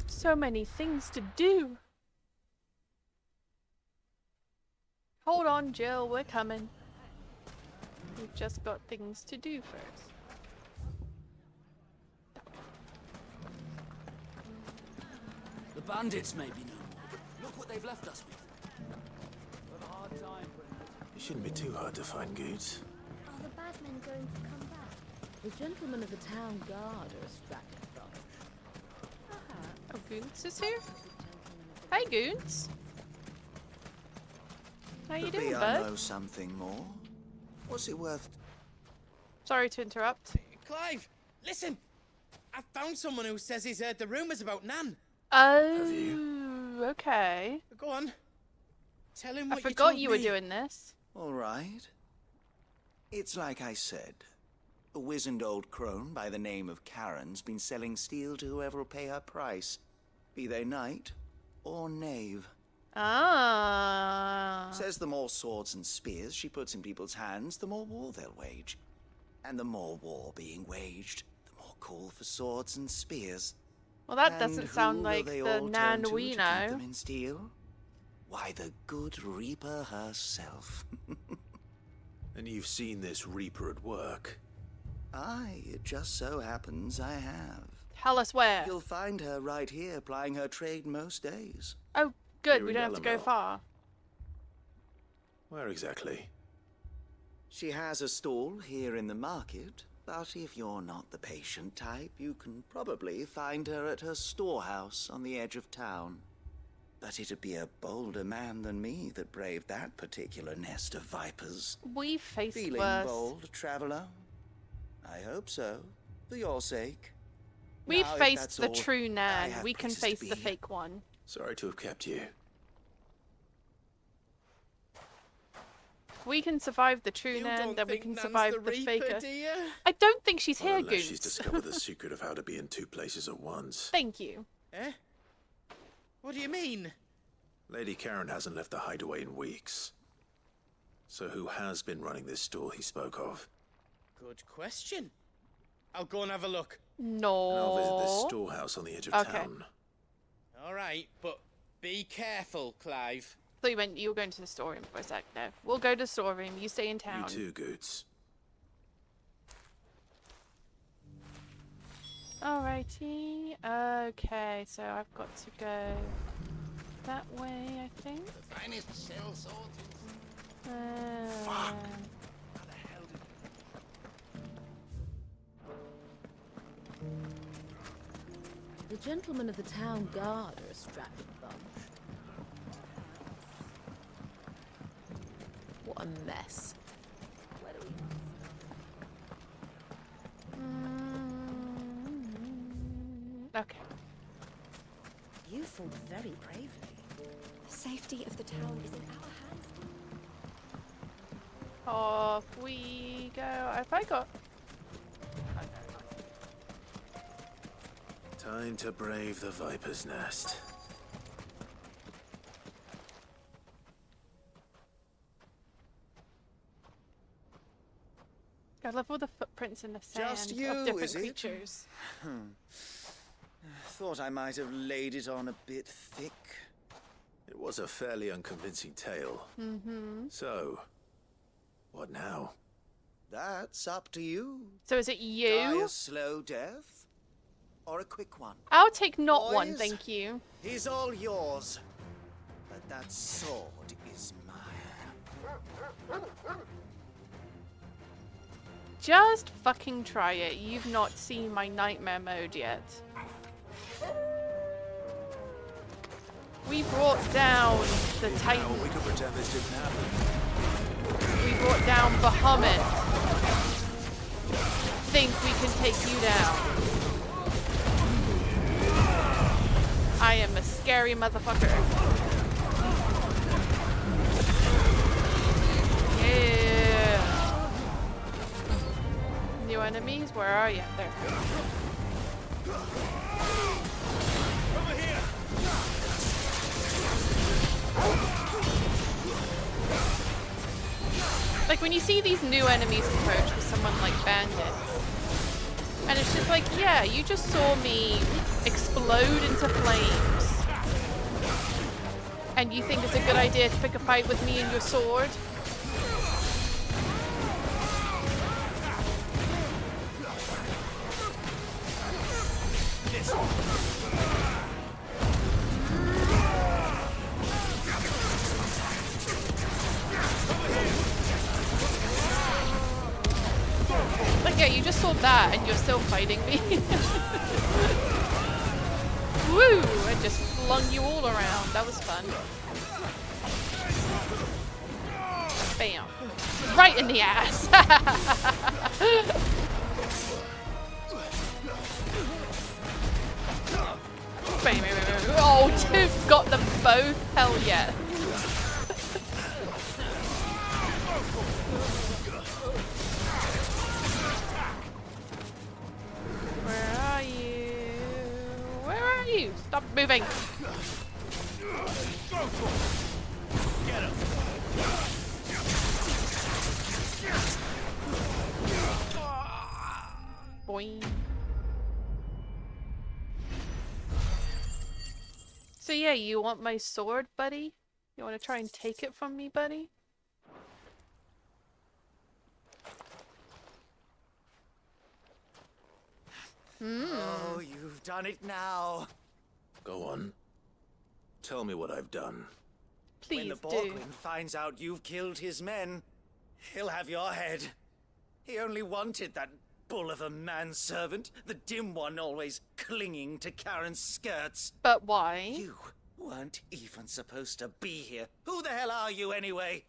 So many things to do. Hold on, Jill, we're coming. We've just got things to do first. The bandits may be no more. Look what they've left us with. Got a hard time, It shouldn't be too hard to find goods. Are the bad men going to come back? The gentlemen of the town guard are extracted from it. Oh, Goons is here? Hi, Goons. How you doing, I bud? know something more. What's it worth? Sorry to interrupt. Clive, listen! I found someone who says he's heard the rumours about Nan. Oh, okay. Go on. Tell him I what forgot you you told were me. doing this. All right. It's like I said. A wizened old crone by the name of Karen's been selling steel to whoever will pay her price, be they knight or knave. Ah. Says the more swords and spears she puts in people's hands, the more war they'll wage. And the more war being waged, the more call for swords and spears. Well, that And doesn't who sound will like they the all Nan turn to we keep know. them in steel? Why, the good Reaper herself. And you've seen this Reaper at work? Aye, it just so happens I have. Tell us where. You'll find her right here plying her trade most days. Oh, good. Here We in don't have to go Delamere. far. Where exactly? She has a stall here in the market, but if you're not the patient type, you can probably find her at her storehouse on the edge of town. But it'd be a bolder man than me that braved that particular nest of vipers. We've faced Feeling worse. bold, traveler? I hope so, for your sake. We've Now, if faced that's the all, true I Nan. have We can places to face the be. fake one. Sorry to have kept you. If we can survive the true You Nan, don't then we think can Nan's survive the the Reaper, faker. do you? I don't think she's Well, here, unless she's Goose. discovered the secret of how to be in two places at once. Thank you. Eh? What do you mean? Lady Karen hasn't left the hideaway in weeks. So who has been running this stall he spoke of? Good question. I'll go and have a look. No. And I'll visit this storehouse on the edge of town. All right, but be careful, Clive. I thought you meant you were going to the storeroom for a sec. No. We'll go to the storeroom. You stay in town. You too, Goots. Alrighty. Okay, so I've got to go that way, I think. The finest cell swords. Fuck. The gentlemen of the town guard are a strapping bunch. What a mess. Where do we... Okay. You fought very bravely. The safety of the town is in our hands. Off we go. Have I got... Time to brave the Viper's Nest. I love all the footprints in the sand Just you, of different is it? creatures. Thought I might have laid it on a bit thick. It was a fairly unconvincing tale. Mm-hmm. So, what now? That's up to you. So is it Die you? a slow death, or a quick one. I'll take not one, Boys, thank you. He's all yours. But that sword is mine. Just fucking try it. You've not seen my nightmare mode yet. We brought down the Titan. We could pretend this didn't happen. We brought down Bahamut. Think we can take you down. I am a scary motherfucker. Yeah. New enemies? Where are you? There. Over here. Like when you see these new enemies approach with someone like bandits, and it's just like, yeah, you just saw me explode into flames, and you think it's a good idea to pick a fight with me and your sword? Like, yeah, you just saw that and you're still fighting me. Woo! I just flung you all around. That was fun. Bam. Right in the ass. Bam, bam, bam, bam. Oh, dude, got them both. Hell yeah. you? Stop moving. Get him. Boing. So yeah, you want my sword, buddy? You want to try and take it from me, buddy? Oh, you've done it now. Go on. Tell me what I've done. Please when the do. Borgwyn finds out you've killed his men, he'll have your head. He only wanted that bull of a manservant, the dim one always clinging to Karen's skirts. But why? You weren't even supposed to be here. Who the hell are you anyway?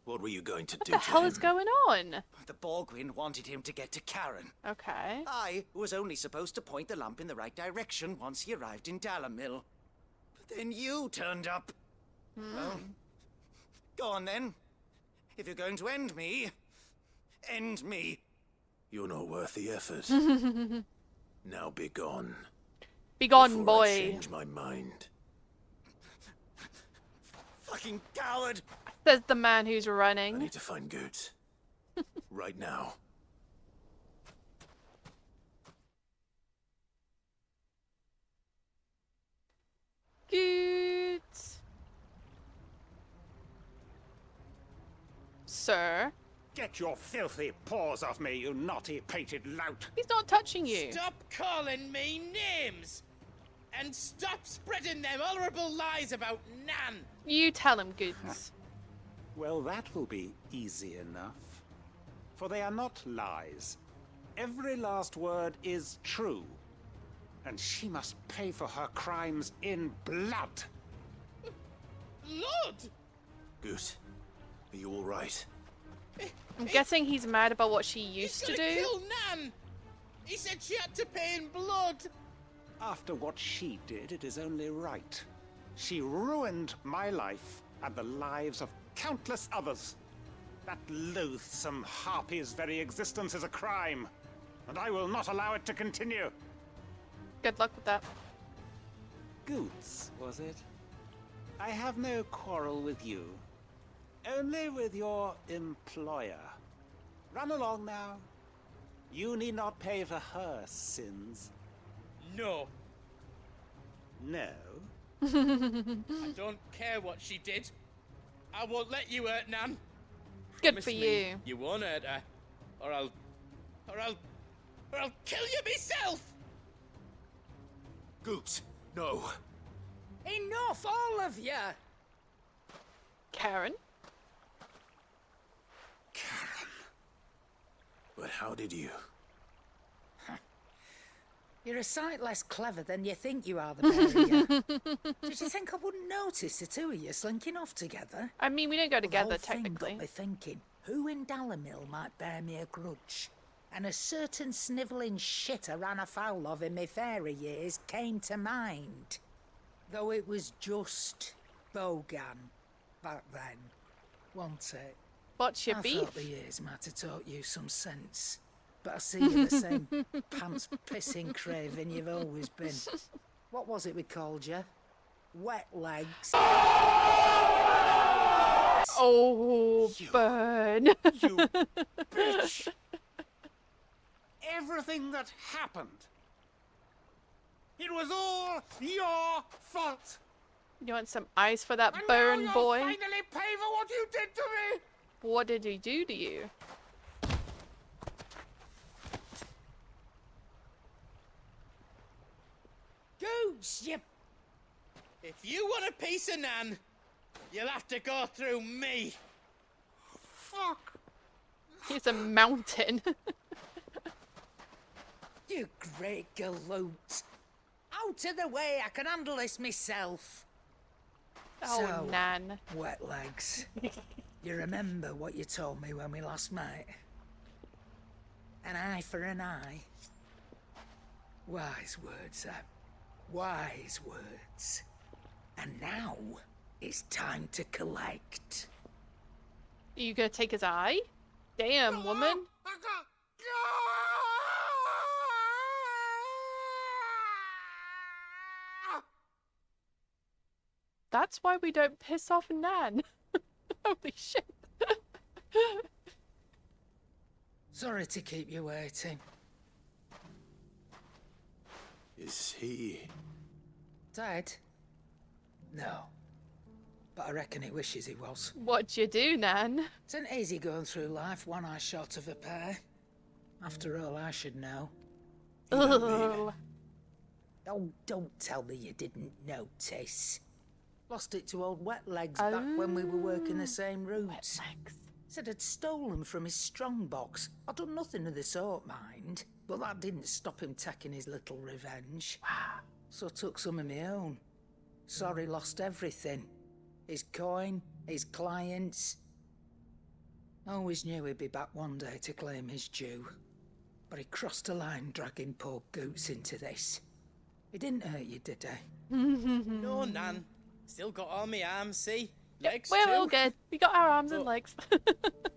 What were you going to What do the to hell him? is going on? The Borgwyn wanted him to get to Karen. Okay. I was only supposed to point the lamp in the right direction once he arrived in Dalamil. But then you turned up. Well, go on then. If you're going to end me, end me. You're not worth the effort. Now be gone. Be gone, before boy. I change my mind. Fucking coward! Says the man who's I running. need to find Goots. Right now. Good. Sir? Get your filthy paws off me, you naughty-pated lout! He's not touching you. Stop calling me names! And stop spreading them horrible lies about Nan! You tell him, Goods. Well, that will be easy enough. For they are not lies. Every last word is true. And she must pay for her crimes in blood. Blood? Goot, are you all right? I'm guessing he's mad about what she used to He's gonna do. kill Nan! He said she had to pay in blood! After what she did, it is only right. She ruined my life and the lives of countless others. That loathsome harpy's very existence is a crime, and I will not allow it to continue. Good luck with that. Goots, was it? I have no quarrel with you. Only with your employer. Run along now. You need not pay for her sins. No. No? I don't care what she did. I won't let you hurt Nan. Good Promise for me you. You won't hurt her. Or I'll kill you myself! Goots, no. Enough, all of you! Karen? But how did you? You're a sight less clever than you think you are, the barrier. Did you think I wouldn't notice the two of you slinking off together? I mean, we don't go together, The whole thing technically. got me thinking, who in Dalamil might bear me a grudge? And a certain snivelling shit I ran afoul of in my fairy years came to mind. Though it was just Bogan back then, wasn't it? What's your I beef? thought the years might have taught you some sense. But I see you're the same pants-pissing craven you've always been. What was it we called you? Wet legs. Oh, burn. You bitch! Everything that happened, it was all your fault. You want some ice for that And burn, now boy? you'll finally pay for what you did to me. What did he do to you? Gooch, you... If you want a piece of Nan, you'll have to go through me. Fuck. He's a mountain. You great galoot. Out of the way, I can handle this myself. Oh, So, Nan. Wet legs. You remember what you told me when we last met? An eye for an eye. Wise words, Sam. Wise words. And now it's time to collect. Are you gonna take his eye? Damn, woman. That's why we don't piss off Nan. Holy shit. Sorry to keep you waiting. Is he... Dead? No. But I reckon he wishes he was. What'd you do, Nan? It's an easy going through life, one eye short of a pair. After all, I should know. Oh, don't tell me you didn't notice. Lost it to old Wet Legs back when we were working the same routes. Said I'd stolen from his strongbox. I'd done nothing of the sort, mind. But that didn't stop him taking his little revenge. Wow. So I took some of my own. Sorry, lost everything. His coin, his clients. Always knew he'd be back one day to claim his due. But he crossed a line dragging poor Goots into this. He didn't hurt you, did he? No, Nan. Still got all my arms, see? Legs we're too. all good. We got our arms and legs.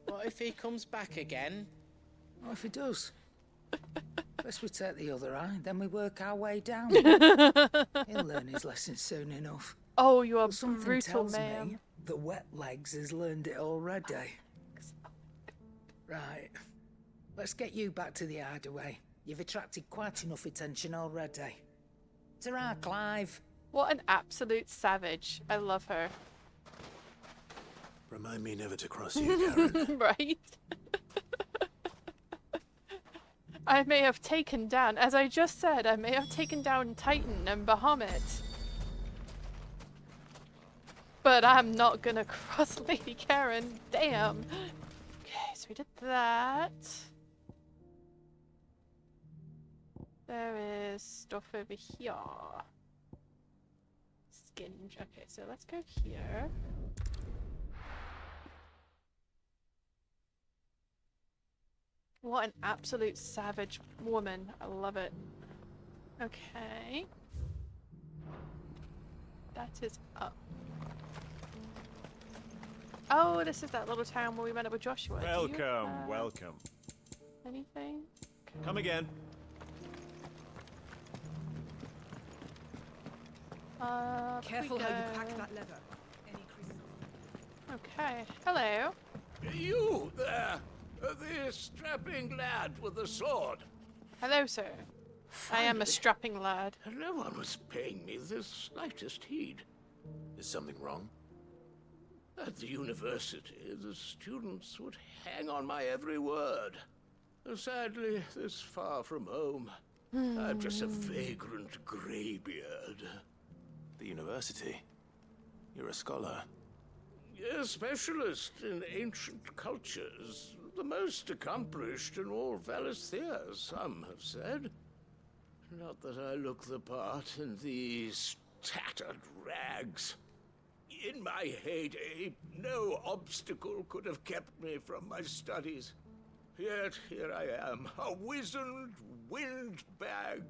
What if he comes back again? What if he does? First we take the other eye, then we work our way down. He'll learn his lesson soon enough. Oh, you are Something brutal, tells man. me the Wet Legs has learned it already. Right. Let's get you back to the hideaway. You've attracted quite enough attention already. Ta-ra, Clive. What an absolute savage. I love her. Remind me never to cross you, Karen. Right? I may have taken down, as I just said, I may have taken down Titan and Bahamut. But I'm not gonna cross Lady Karen. Damn. Okay, so we did that. There is stuff over here. Skin. Okay, so let's go here. What an absolute savage woman. I love it. Okay. That is up. Oh, this is that little town where we met up with Joshua. Welcome, welcome. Anything? Come again. Careful how you pack that leather. Any crystals. Okay. Hello. You there! The strapping lad with the sword. Hello, sir. I am a strapping lad. No one was paying me the slightest heed. Is something wrong? At the university, the students would hang on my every word. Sadly, this far from home, I'm just a vagrant greybeard. The university? You're a scholar. A specialist in ancient cultures. The most accomplished in all Valisthea, some have said. Not that I look the part in these tattered rags. In my heyday, no obstacle could have kept me from my studies. Yet here I am, a wizened windbag,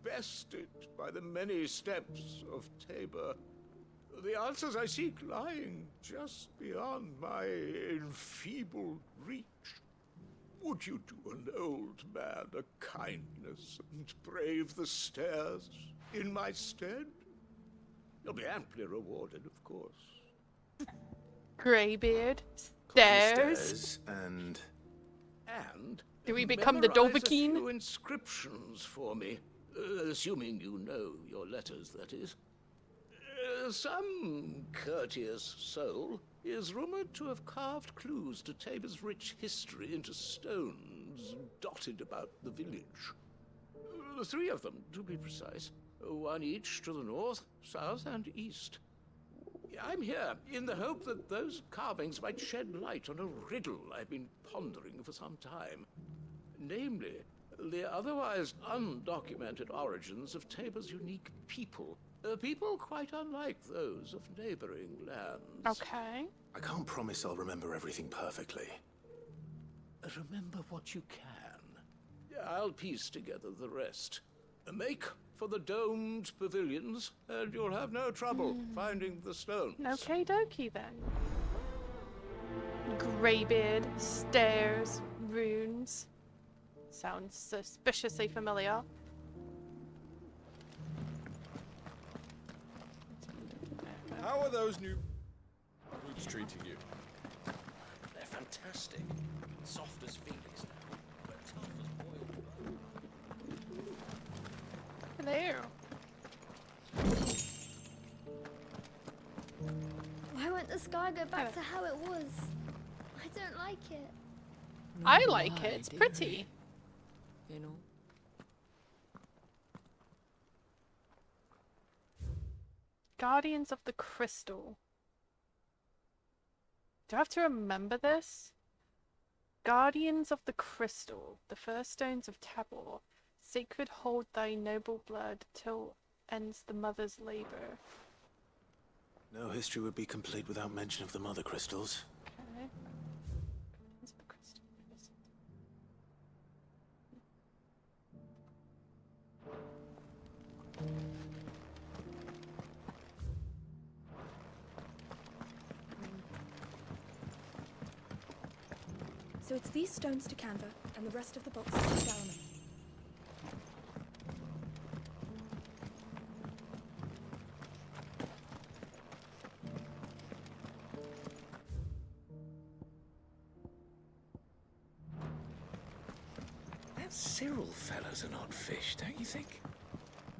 bested by the many steps of Tabor. The answers I seek lying just beyond my enfeebled reach. Would you do an old man a kindness and brave the stairs in my stead? You'll be amply rewarded, of course. Greybeard. Stairs. And do we become the memorize Dovahkiin? a few inscriptions for me, assuming you know your letters, that is. Some courteous soul is rumored to have carved clues to Tabor's rich history into stones dotted about the village. 3 of them, to be precise. 1 each to the north, south, and east. I'm here in the hope that those carvings might shed light on a riddle I've been pondering for some time. Namely, the otherwise undocumented origins of Tabor's unique people. People quite unlike those of neighboring lands. Okay. I can't promise I'll remember everything perfectly. Remember what you can. I'll piece together the rest. Make for the domed pavilions, and you'll have no trouble finding the stones. Okay, dokie then. Greybeard, stairs, runes. Sounds suspiciously familiar. How are those new roots treating you? They're fantastic. Soft as Phoenix now, but tough as boiled bone. Hello. Why won't the sky go back to how it was? I don't like it. I like it. It's pretty. You know. Guardians of the Crystal. Do I have to remember this? Guardians of the Crystal, the first stones of Tabor. Sacred hold thy noble blood till ends the mother's labor. No history would be complete without mention of the mother crystals. Okay. Guardians of the Crystal. So it's these stones to Canva, and the rest of the boxes to Salomon. That Cyril fellow's an odd fish, don't you think?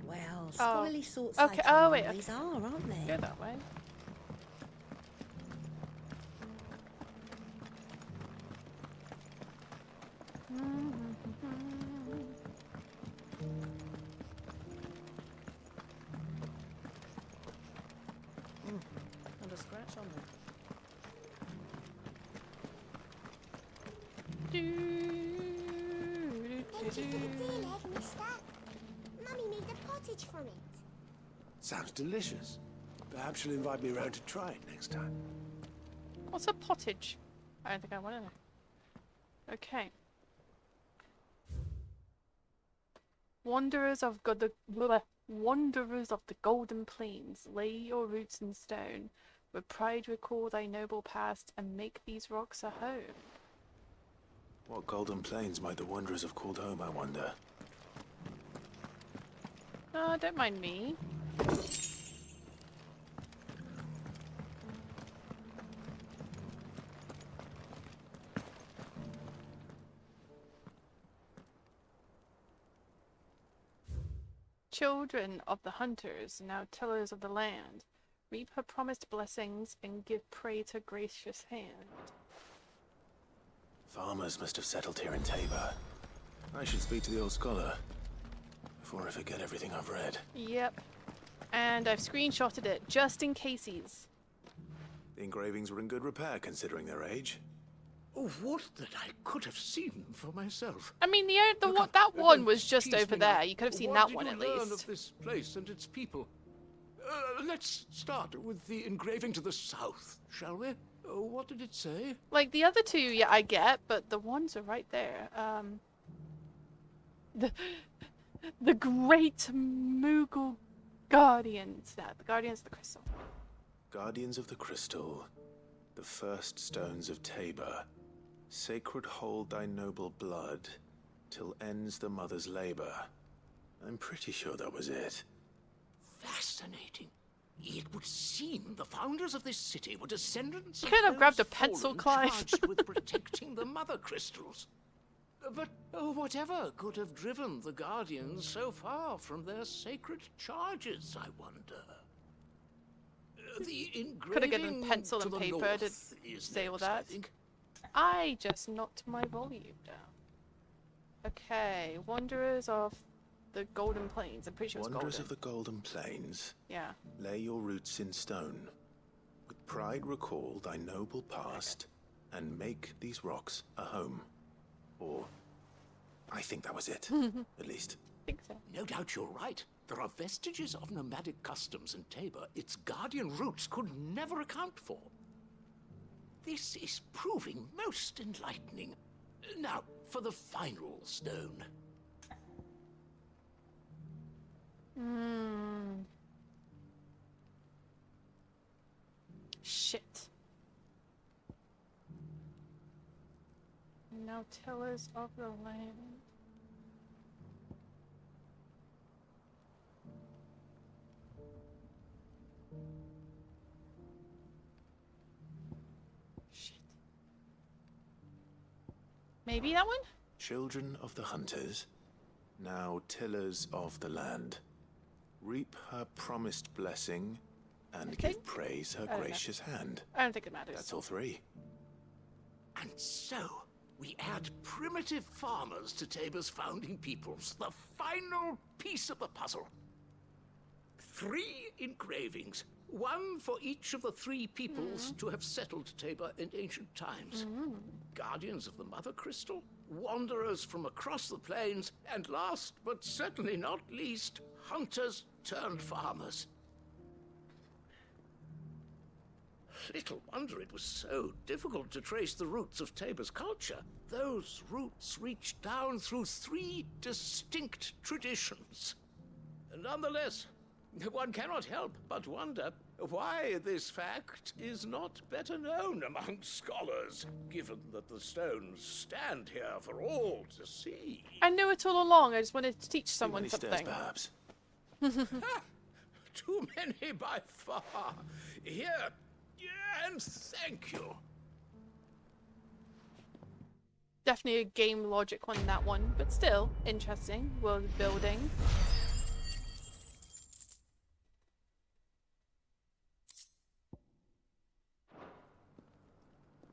Well, scholarly sorts Okay. like Oh wait. anomalies are, aren't they? Go that way. Not a scratch on there. Thank you for the deal egg, mister. Mummy made a pottage from it. Sounds delicious. Perhaps she'll invite me around to try it next time. What's a pottage? I don't think I want to know. Okay. Wanderers of the Golden Plains, lay your roots in stone. With pride recall thy noble past and make these rocks a home. What golden plains might the wanderers have called home, I wonder? Don't mind me. Children of the hunters, now tillers of the land, reap her promised blessings and give prey to gracious hand. Farmers must have settled here in Tabor. I should speak to the old scholar before I forget everything I've read. Yep. And I've screenshotted it, just in cases. The engravings were in good repair considering their age. Oh, what that I could have seen for myself. I mean, that one was just over there. You could have seen that one at What did you learn least. of this place and its people? Let's start with the engraving to the south, shall we? What did it say? Like, the other two, yeah, I get, but the ones are right there. The Great Moogle Guardians. No, the Guardians of the Crystal. Guardians of the Crystal, the first stones of Tabor. Sacred hold thy noble blood, till ends the mother's labor. I'm pretty sure that was it. Fascinating. It would seem the founders of this city were descendants You could have of grabbed a those pencil, fallen Clive. charged with protecting the mother crystals. But whatever could have driven the Guardians so far from their sacred charges, I wonder? The engraving Could have given pencil to and the paper to north is say all next, I that. think. I just knocked my volume down. Okay, Wanderers of the Golden Plains. I'm pretty sure it's Wanderers golden. of the Golden Plains, Yeah. lay your roots in stone. With pride recall thy noble past, and make these rocks a home. Or, I think that was it, at least. Think so. No doubt you're right. There are vestiges of nomadic customs in Tabor its guardian roots could never account for. This is proving most enlightening. Now, for the final stone. Shit. Now tillers of the land. Maybe that one? Children of the hunters, now tillers of the land, reap her promised blessing and give praise her gracious hand. I don't think it matters. That's all three. And so, we add primitive farmers to Tabor's founding peoples, the final piece of the puzzle. 3 engravings, one for each of the 3 peoples to have settled Tabor in ancient times. Guardians of the Mother Crystal, wanderers from across the plains, and last but certainly not least, hunters turned farmers. Little wonder it was so difficult to trace the roots of Tabor's culture. Those roots reach down through 3 distinct traditions. Nonetheless, one cannot help but wonder why this fact is not better known among scholars, given that the stones stand here for all to see. I knew it all along. I just wanted to teach someone Too something. many stairs, perhaps. Too many by far. Here, and thank you. Definitely a game logic on that one, but still interesting. World building.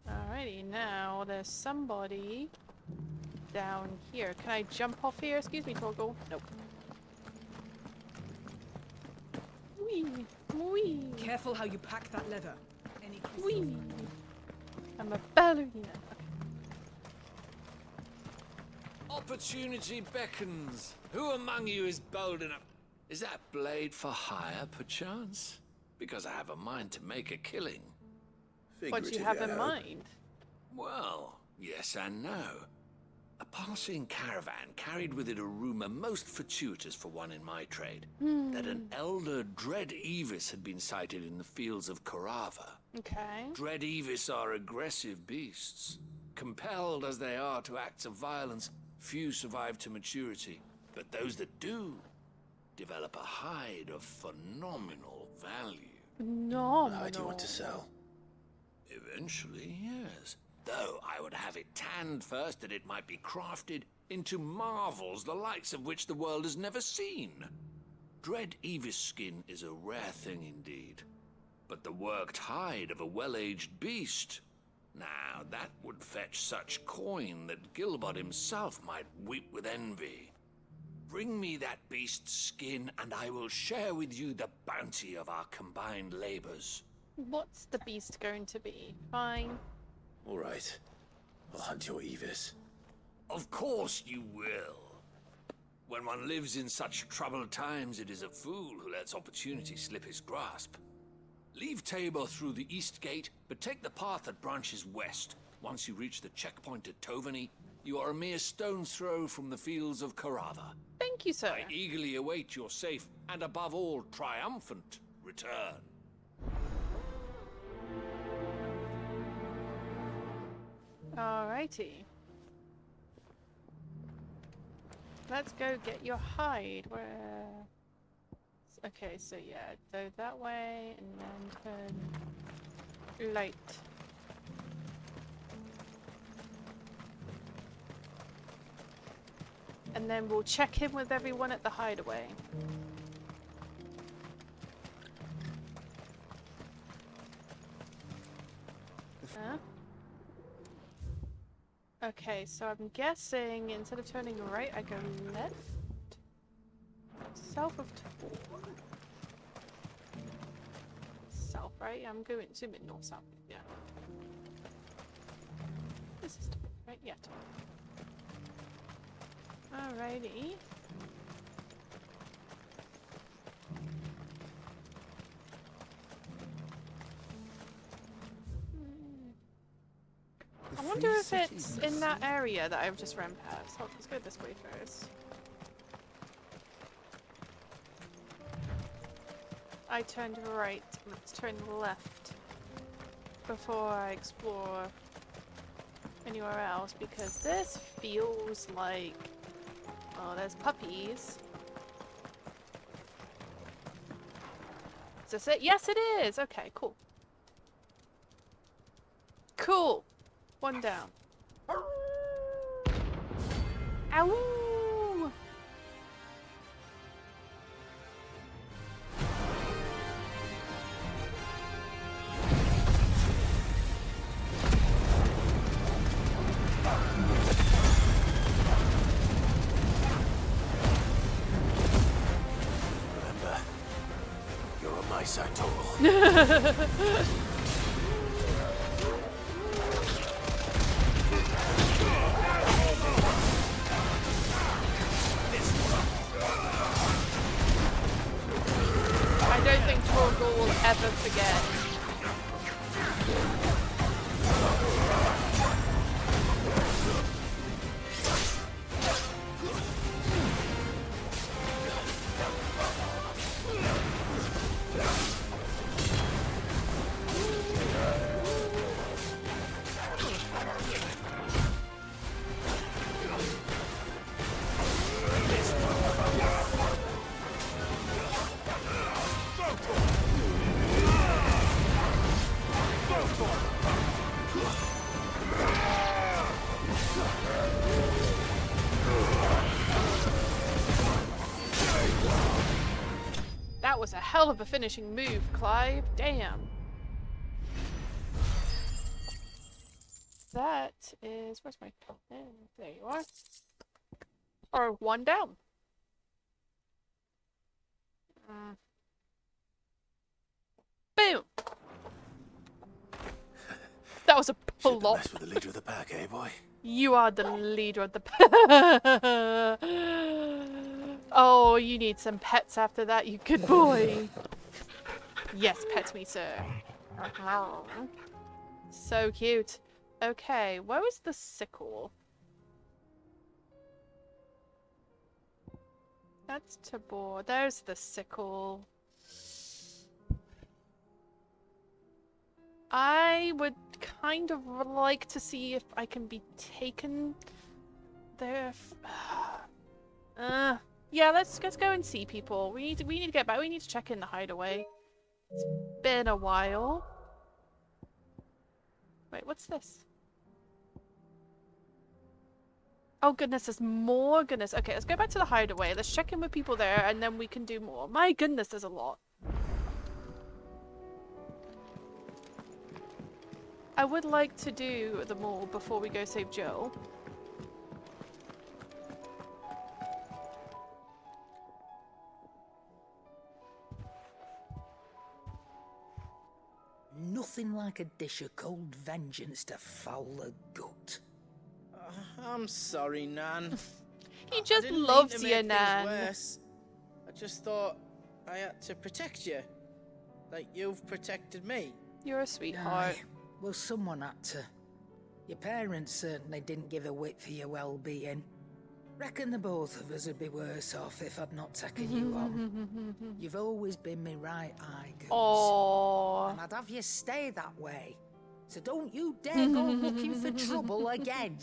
Alrighty, now there's somebody down here. Can I jump off here? Excuse me, Toggle. Nope. Wee, wee. Careful how you pack that leather. Any Wee. I'm a ballerina. Opportunity beckons. Who among you is bold enough? Is that blade for hire, perchance? Because I have a mind to make a killing. What do you have in mind? Well, yes and no. A passing caravan carried with it a rumor most fortuitous for one in my trade, that an elder Dread Evis had been sighted in the fields of Carava. Okay. Dread Evis are aggressive beasts. Compelled as they are to acts of violence, few survive to maturity, but those that do develop a hide of phenomenal value. No. How do you want to sell? Eventually, yes. Though I would have it tanned first that it might be crafted into marvels the likes of which the world has never seen. Dread Evis skin is a rare thing indeed. But the worked hide of a well-aged beast, now that would fetch such coin that Gilbert himself might weep with envy. Bring me that beast's skin and I will share with you the bounty of our combined labors. What's the beast going to be? Fine. All right. I'll hunt your Evis. Of course you will. When one lives in such troubled times, it is a fool who lets opportunity slip his grasp. Leave Tabor through the east gate, but take the path that branches west. Once you reach the checkpoint at Tovany, you are a mere stone's throw from the fields of Carava. Thank you, sir. I eagerly await your safe, and above all, triumphant return. Alrighty. Let's go get your hide. Where? Okay, so yeah, go that way and then turn light. And then we'll check in with everyone at the hideaway. Huh? Okay, so I'm guessing instead of turning right, I go left? South of Tor. South, right? I'm going zoom in north, south, yeah. This is Tor, right? Yeah, Tor. Alrighty. I wonder if it's in that area that I've just ran past. Oh, let's go this way first. I turned right. Let's turn left before I explore anywhere else because this feels like... Oh, there's puppies. Is this it? Yes, it is! Okay, cool. Cool! One down. Ow! Remember, you're on my side, Torgal. I don't think Torgal will ever forget. That was a hell of a finishing move, Clive. Damn. That is... Where's my... There you are. Or one down. Boom! That was a plop. Mess with the leader of the pack, eh, boy? You are the leader of the Oh, you need some pets after that, you good boy. Yes, pet me, sir. So cute. Okay, where was the sickle? That's Tabor. There's the sickle. I would kind of like to see if I can be taken there. Yeah, let's go and see people. We need to get back. We need to check in the hideaway. It's been a while. Wait, what's this? Oh goodness, there's more. Goodness. Okay, let's go back to the hideaway. Let's check in with people there, and then we can do more. My goodness, there's a lot. I would like to do them all before we go save Joe. Nothing like a dish of cold vengeance to foul the gut. I'm sorry, Nan. He just I didn't loves mean to you, make things Nan. worse. I just thought I had to protect you. Like you've protected me. You're a sweetheart. Aye. Well, someone had to. Your parents certainly didn't give a whit for your well-being. Reckon the both of us would be worse off if I'd not taken you on. You've always been me right eye, Goose. Aww. And I'd have you stay that way. So don't you dare go looking for trouble again.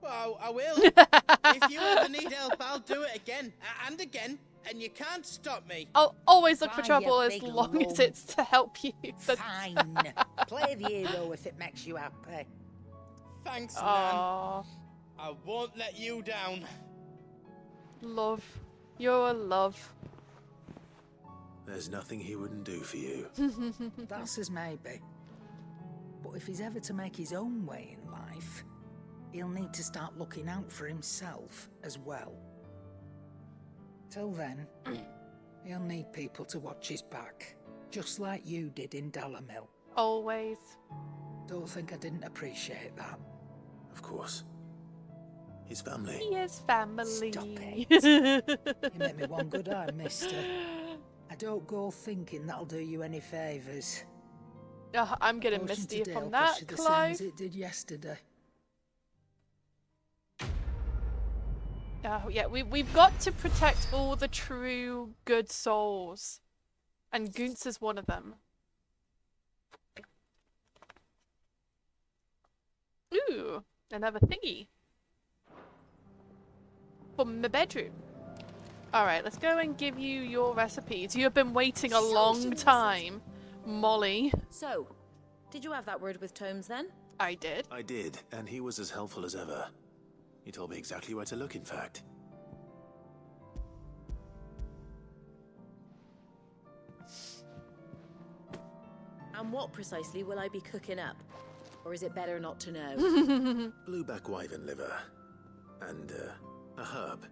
Well, I will. If you ever need help, I'll do it again and again. And you can't stop me. I'll always look for Try trouble your as big long as lump. it's to help you. Fine. Play the hero if it makes you happy. Thanks, Nan. Aww. I won't let you down. Love. You're a love. There's nothing he wouldn't do for you. That's as maybe. But if he's ever to make his own way in life, he'll need to start looking out for himself as well. Till then, he'll need people to watch his back, just like you did in Dalamil. Always. Don't think I didn't appreciate that. Of course. His family. He is family. Stop it. You make me one good eye, mister. I don't go thinking that'll do you any favours. I'm getting Potion misty today from will that, cost you the same Clive. as it did yesterday. Yeah, we've got to protect all the true good souls. And Goonts is one of them. Ooh, another thingy. From the bedroom. Alright, let's go and give you your recipes. You have been waiting a long time, Molly. So, did you have that word with Tomes then? I did. I did, and he was as helpful as ever. He told me exactly where to look, in fact. And what precisely will I be cooking up? Or is it better not to know? Blueback wyvern liver. And, a herb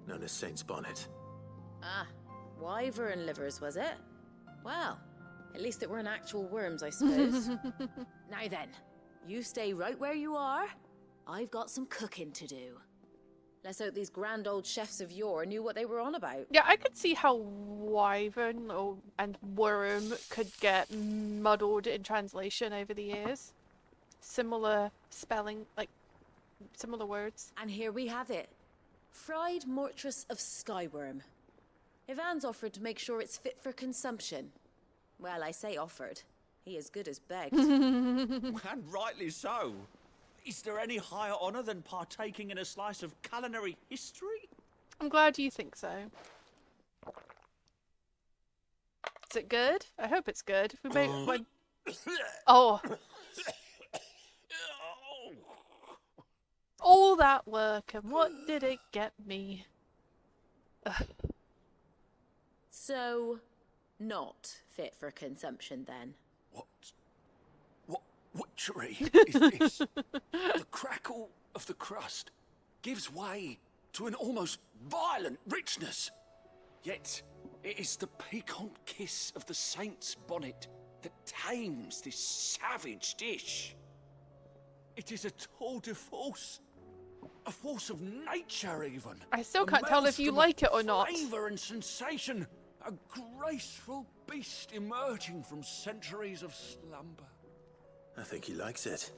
known as Saint's Bonnet. Ah, wyvern livers, was it? Well, at least it weren't actual worms, I suppose. Now then, you stay right where you are. I've got some cooking to do. Let's hope these grand old chefs of yore knew what they were on about. Yeah, I could see how wyvern and worm could get muddled in translation over the years. Similar spelling, like similar words. And here we have it. Fried mortress of skyworm. Ivan's offered to make sure it's fit for consumption. Well, I say offered. He as good as begged. And rightly so. Is there any higher honour than partaking in a slice of culinary history? I'm glad you think so. Is it good? I hope it's good. We made Oh. All that work, and what did it get me? Ugh. So, not fit for consumption then? What witchery is this? The crackle of the crust gives way to an almost violent richness. Yet, it is the piquant kiss of the saint's bonnet that tames this savage dish. It is a tour de force. A force of nature, even. I still can't tell if you like it or not. Flavour and sensation. A graceful beast emerging from centuries of slumber. I think he likes it.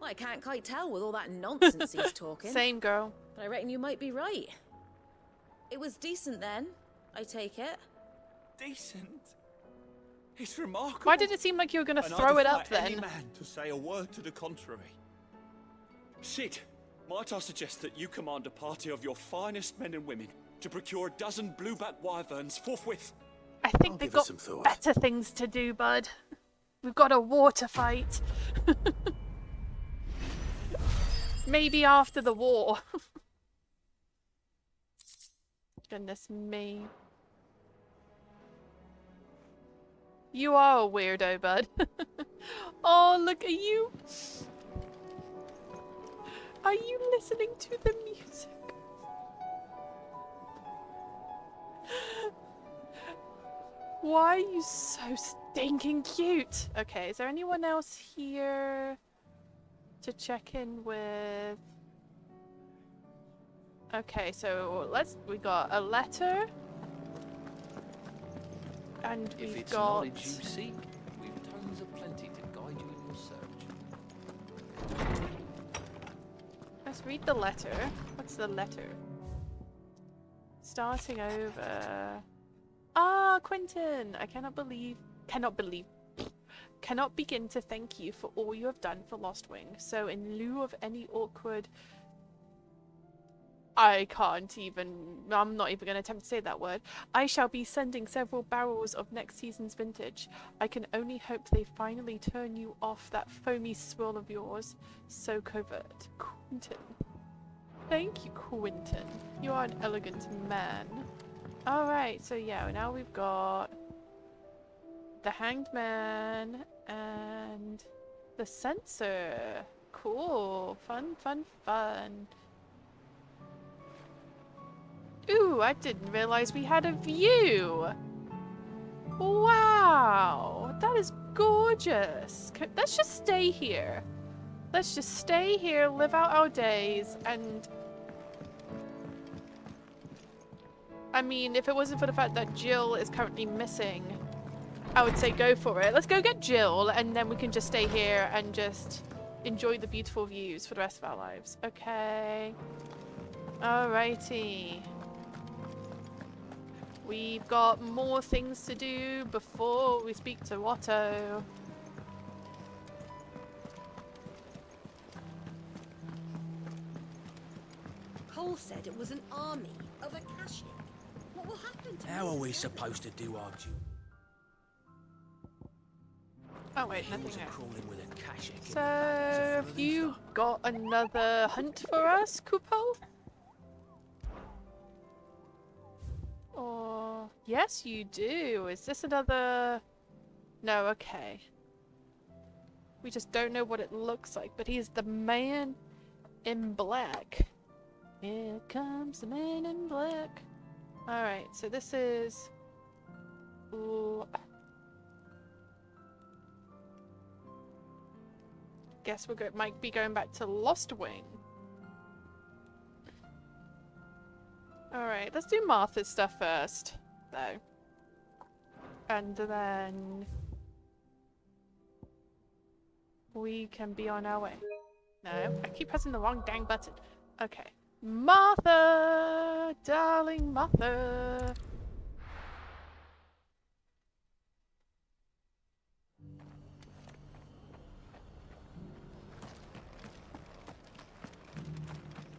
Well, I can't quite tell with all that nonsense he's talking. Same, girl. But I reckon you might be right. It was decent then, I take it. Decent? It's remarkable. Why did it seem like you were going to And throw I it up defy any then? man to say a word to the contrary. Sid, might I suggest that you command a party of your finest men and women to procure a dozen blueback wyverns forthwith? I think they've got better things to do, bud. We've got a war to fight. Maybe after the war. Goodness me. You are a weirdo, bud. Oh, look at you. Are you listening to the music? Why are you so stinking cute? Okay, is there anyone else here to check in with? Okay, so we got a letter. And If we've it's got... knowledge you seek, we've tons of plenty to guide you in your search. Let's read the letter. What's the letter? Starting over. Ah, Quentin! I cannot begin to thank you for all you have done for Lost Wing. So in lieu of any awkward... I'm not even going to attempt to say that word. I shall be sending several barrels of next season's vintage. I can only hope they finally turn you off that foamy swirl of yours. So covert. Quentin. Thank you, Quentin. You are an elegant man. Alright, so yeah, now we've got the Hanged Man and the Censor. Cool. Fun, fun, fun. Ooh, I didn't realize we had a view. Wow, that is gorgeous. Let's just stay here. Let's just stay here, live out our days, and... I mean, if it wasn't for the fact that Jill is currently missing, I would say go for it. Let's go get Jill, and then we can just stay here and just enjoy the beautiful views for the rest of our lives. Okay. Alrighty. We've got more things to do before we speak to Watto. Cole said it was an army of Akashic. What will happen to How me? are we supposed to do our duty? Oh wait, nothing there. Crawling with a cash egg in So, the back. It's a have you got another hunt for us, Kupo? Or yes, you do. Is this another? No, okay. We just don't know what it looks like, but he's the man in black. Here comes the man in black. Alright, so this is... Ooh. Guess might be going back to Lost Wing. Alright, let's do Martha's stuff first, though. And then... we can be on our way. No, I keep pressing the wrong dang button. Okay. Martha! Darling Martha!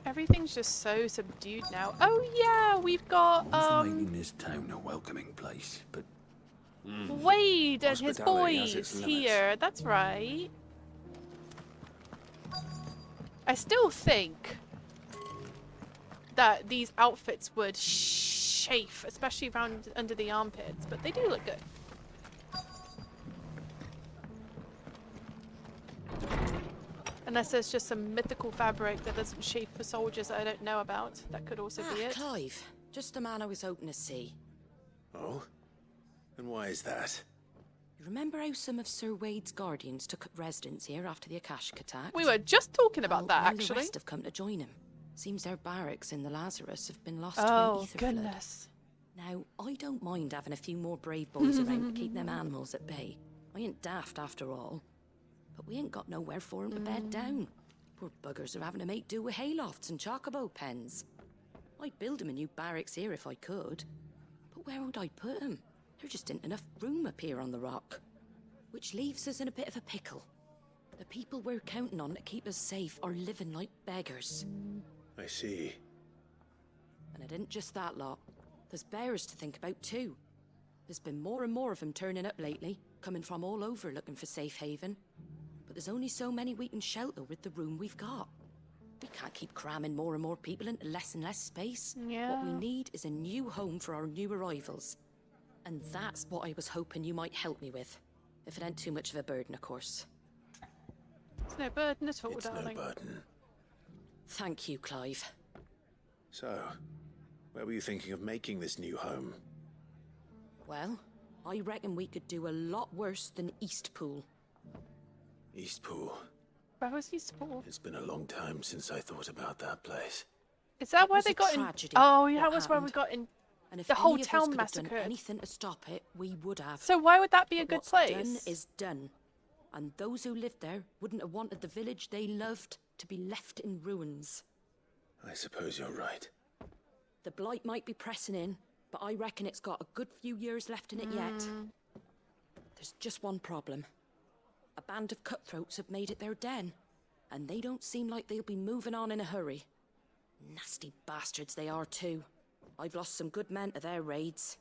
Everything's just so subdued now. Oh yeah, we've got making this town a welcoming place, but Wade and his hospitality has boys its limits. here. That's right. I still think that these outfits would chafe, especially around under the armpits, but they do look good. Unless there's just some mythical fabric that doesn't chafe for soldiers that I don't know about. That could also be it. Clive. Just the man I was hoping to see. Oh? And why is that? You remember how some of Sir Wade's guardians took up residence here after the Akashic attack? We were just talking about that, now actually. The rest have come to join him. Seems their barracks in the Lazarus have been lost Oh, to an ether goodness. flood. Now, I don't mind having a few more brave boys around to keep them animals at bay. I ain't daft after all. But we ain't got nowhere for 'em to bed down. Poor buggers are having to make do with haylofts and chocobo pens. I'd build 'em a new barracks here if I could. But where would I put 'em? There just ain't enough room up here on the rock. Which leaves us in a bit of a pickle. The people we're counting on to keep us safe are living like beggars. I see. And it ain't just that lot. There's bears to think about too. There's been more and more of them turning up lately, coming from all over looking for safe haven. But there's only so many we can shelter with the room we've got. We can't keep cramming more and more people into less and less space. Yeah. What we need is a new home for our new arrivals. And that's what I was hoping you might help me with. If it ain't too much of a burden, of course. It's no burden at all, It's darling. no burden. Thank you, Clive. So, where were you thinking of making this new home? Well, I reckon we could do a lot worse than Eastpool. Eastpool. Where was Eastpool? It's been a long time since I thought about that place. Is that It where was they a got in? tragedy, Oh, yeah, what that was where we happened. got in. And if The whole any of us town could have done massacred. anything to stop it, we would have. So why would that be a But good what's place? done is done. And those who lived there wouldn't have wanted the village they loved to be left in ruins. I suppose you're right. The blight might be pressing in, but I reckon it's got a good few years left in it yet. There's just one problem. A band of cutthroats have made it their den, and they don't seem like they'll be moving on in a hurry. Nasty bastards they are too. I've lost some good men to their raids.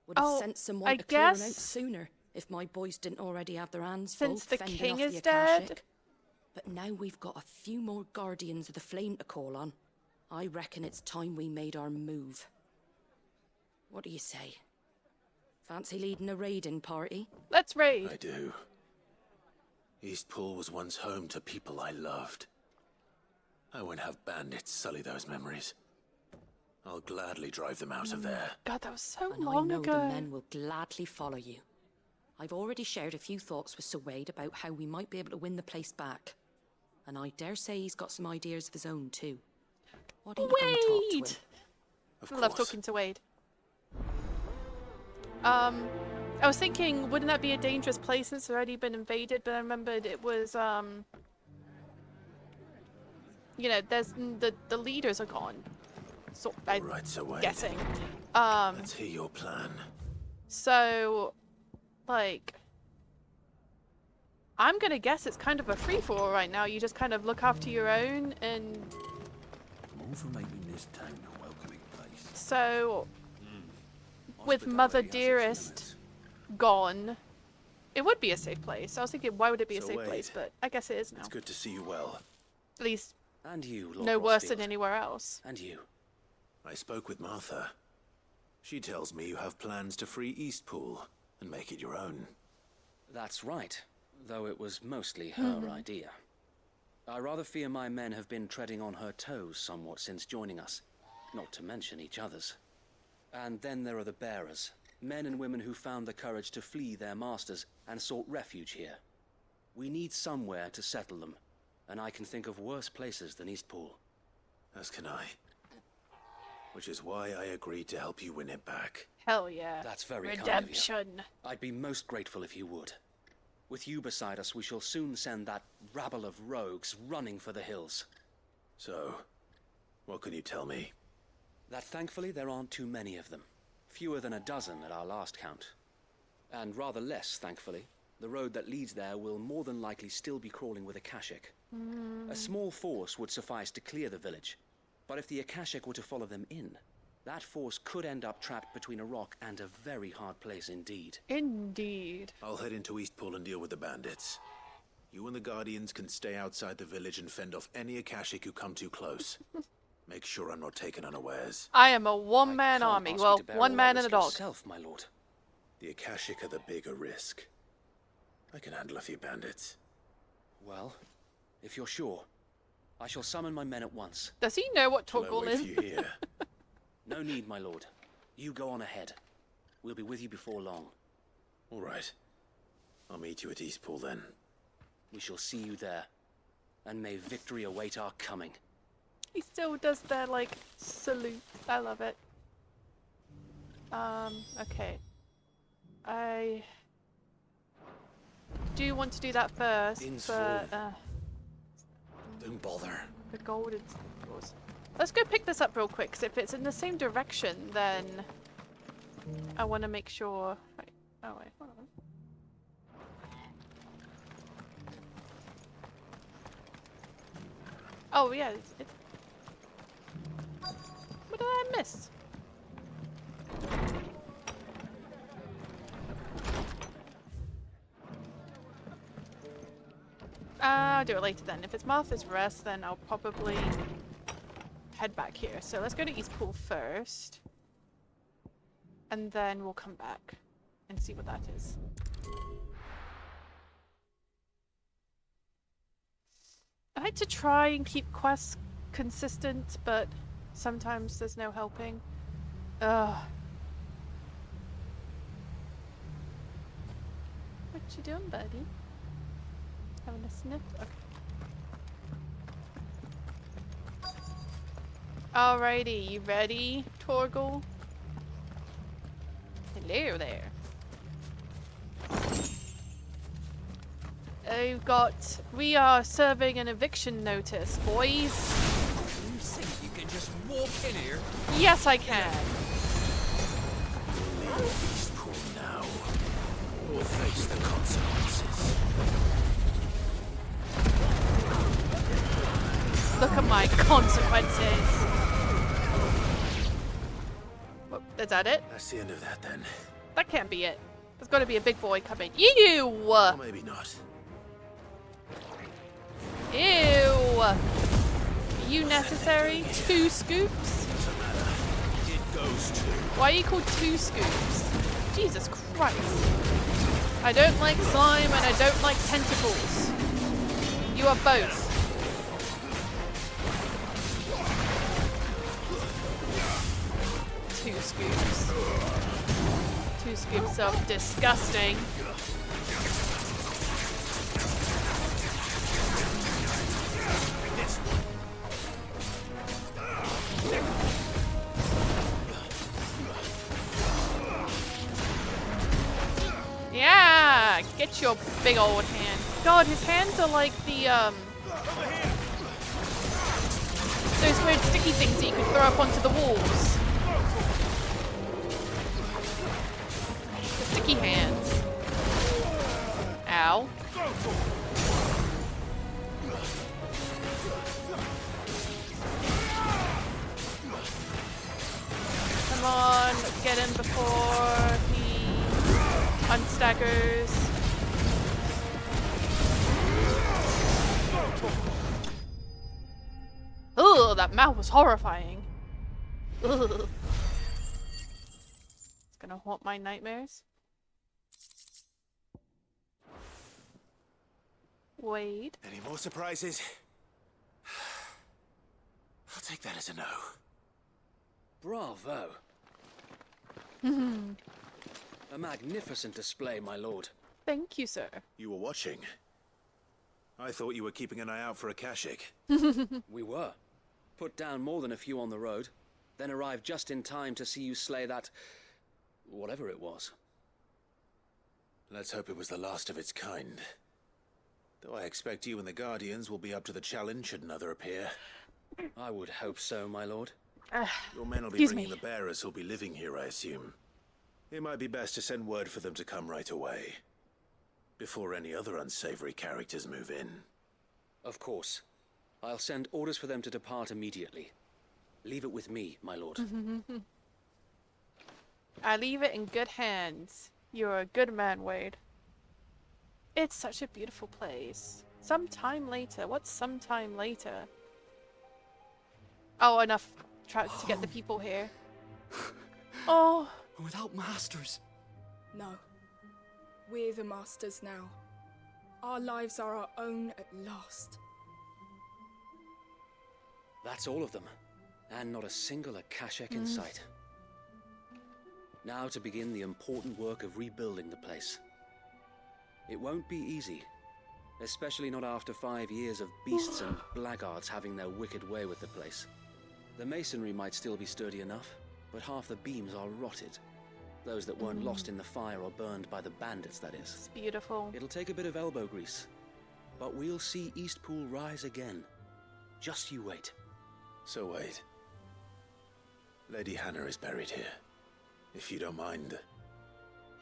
Would have Oh, sent someone I to clear 'em out guess- sooner if my boys didn't already have their hands Since full the fending king off is the dead? Akashic. But now we've got a few more guardians of the flame to call on. I reckon it's time we made our move. What do you say? Fancy leading a raiding party? Let's raid. I do. Eastpool was once home to people I loved. I won't have bandits sully those memories. I'll gladly drive them out of there. God, that was so And long I know ago. the men will gladly follow you. I've already shared a few thoughts with Sir Wade about how we might be able to win the place back. And I dare say he's got some ideas of his own too. Why don't you go and talk to Wade! him? I love talking to Wade. I was thinking, wouldn't that be a dangerous place since it's already been invaded? But I remembered it was, you know, there's the leaders are gone. So I'm Right, so Wade. guessing. Let's hear your plan. So, like, I'm gonna guess it's kind of a free-for-all right now. You just kind of look after your own, and I'm all for making this town a welcoming place. so with Mother Dearest gone, It would be a safe place. I was thinking, why would it be a So safe Wade, place? But I guess it is now. It's good to see you well. At least And you, Lord no worse Rossfield. than anywhere else. And you. I spoke with Martha. She tells me you have plans to free Eastpool and make it your own. That's right, though it was mostly her idea. I rather fear my men have been treading on her toes somewhat since joining us, not to mention each other's. And then there are the bearers, men and women who found the courage to flee their masters and sought refuge here. We need somewhere to settle them, and I can think of worse places than Eastpool. As can I. Which is why I agreed to help you win it back. Hell yeah. That's very Redemption. kind of you. I'd be most grateful if you would. With you beside us, we shall soon send that rabble of rogues running for the hills. So, what can you tell me? That thankfully there aren't too many of them. Fewer than a dozen at our last count. And rather less, thankfully. The road that leads there will more than likely still be crawling with Akashic. A small force would suffice to clear the village. But if the Akashic were to follow them in, that force could end up trapped between a rock and a very hard place indeed. Indeed. I'll head into Eastpool and deal with the bandits. You and the Guardians can stay outside the village and fend off any Akashic who come too close. Make sure I'm not taken unawares. I am a one-man army. Well, one man and a dog. Yourself, my lord. The Akashic are the bigger risk. I can handle a few bandits. Well, if you're sure, I shall summon my men at once. Does he know what Shall I Torgal wait is? for you here? No need, my lord. You go on ahead. We'll be with you before long. All right. I'll meet you at Eastpool then. We shall see you there. And may victory await our coming. He still does their, like, salute. I love it. Okay. I do want to do that first, but, Don't bother. the golden staples. Let's go pick this up real quick, because if it's in the same direction, then I want to make sure... Right. Oh, wait, hold on. Oh, yeah, it's... What did I miss? I'll do it later then. If it's Martha's Rest, then I'll probably head back here. So let's go to Eastpool first. And then we'll come back and see what that is. I like to try and keep quests consistent, but sometimes there's no helping. Ugh. What you doing, buddy? Having a sniff? Okay. Alrighty, you ready, Torgal? Hello there. We are serving an eviction notice, boys. You think you can just walk in here? Yes, I can. Eastpool now. Or face the consequences. Look at my consequences. Well, is that it? That's the end of that then. That can't be it. There's got to be a big boy coming. Ew! Or maybe not. Ew! Are you necessary? 2 scoops? Doesn't matter. It goes to. Why are you called 2 scoops? Jesus Christ. I don't like slime and I don't like tentacles. You are both. Two scoops. 2 scoops of disgusting. Yeah, get your big old hand. God, his hands are like the those weird sticky things that you could throw up onto the walls. The sticky hands. Ow. Come on, let's get him before he unstaggers. Ugh, that mouth was horrifying. Ugh. It's gonna haunt my nightmares. Wade. Any more surprises? I'll take that as a no. Bravo. A magnificent display, my lord. Thank you, sir. You were watching. I thought you were keeping an eye out for a Kashik. We were. Put down more than a few on the road, then arrived just in time to see you slay that... whatever it was. Let's hope it was the last of its kind. Though I expect you and the Guardians will be up to the challenge should another appear. I would hope so, my lord. Your men will be bringing the bearers who'll be living here, I assume. It might be best to send word for them to come right away, before any other unsavory characters move in. Of course. I'll send orders for them to depart immediately. Leave it with me, my lord. I leave it in good hands. You're a good man, Wade. It's such a beautiful place. Sometime later. What's sometime later? Oh, enough to get the people here. Oh. Without masters. No. We're the masters now. Our lives are our own at last. That's all of them. And not a single Akashek in sight. Now to begin the important work of rebuilding the place. It won't be easy. Especially not after 5 years of beasts and blackguards having their wicked way with the place. The masonry might still be sturdy enough, but half the beams are rotted. Those that weren't lost in the fire or burned by the bandits, that is. It's beautiful. It'll take a bit of elbow grease, but we'll see Eastpool rise again. Just you wait. So wait. Lady Hannah is buried here. If you don't mind,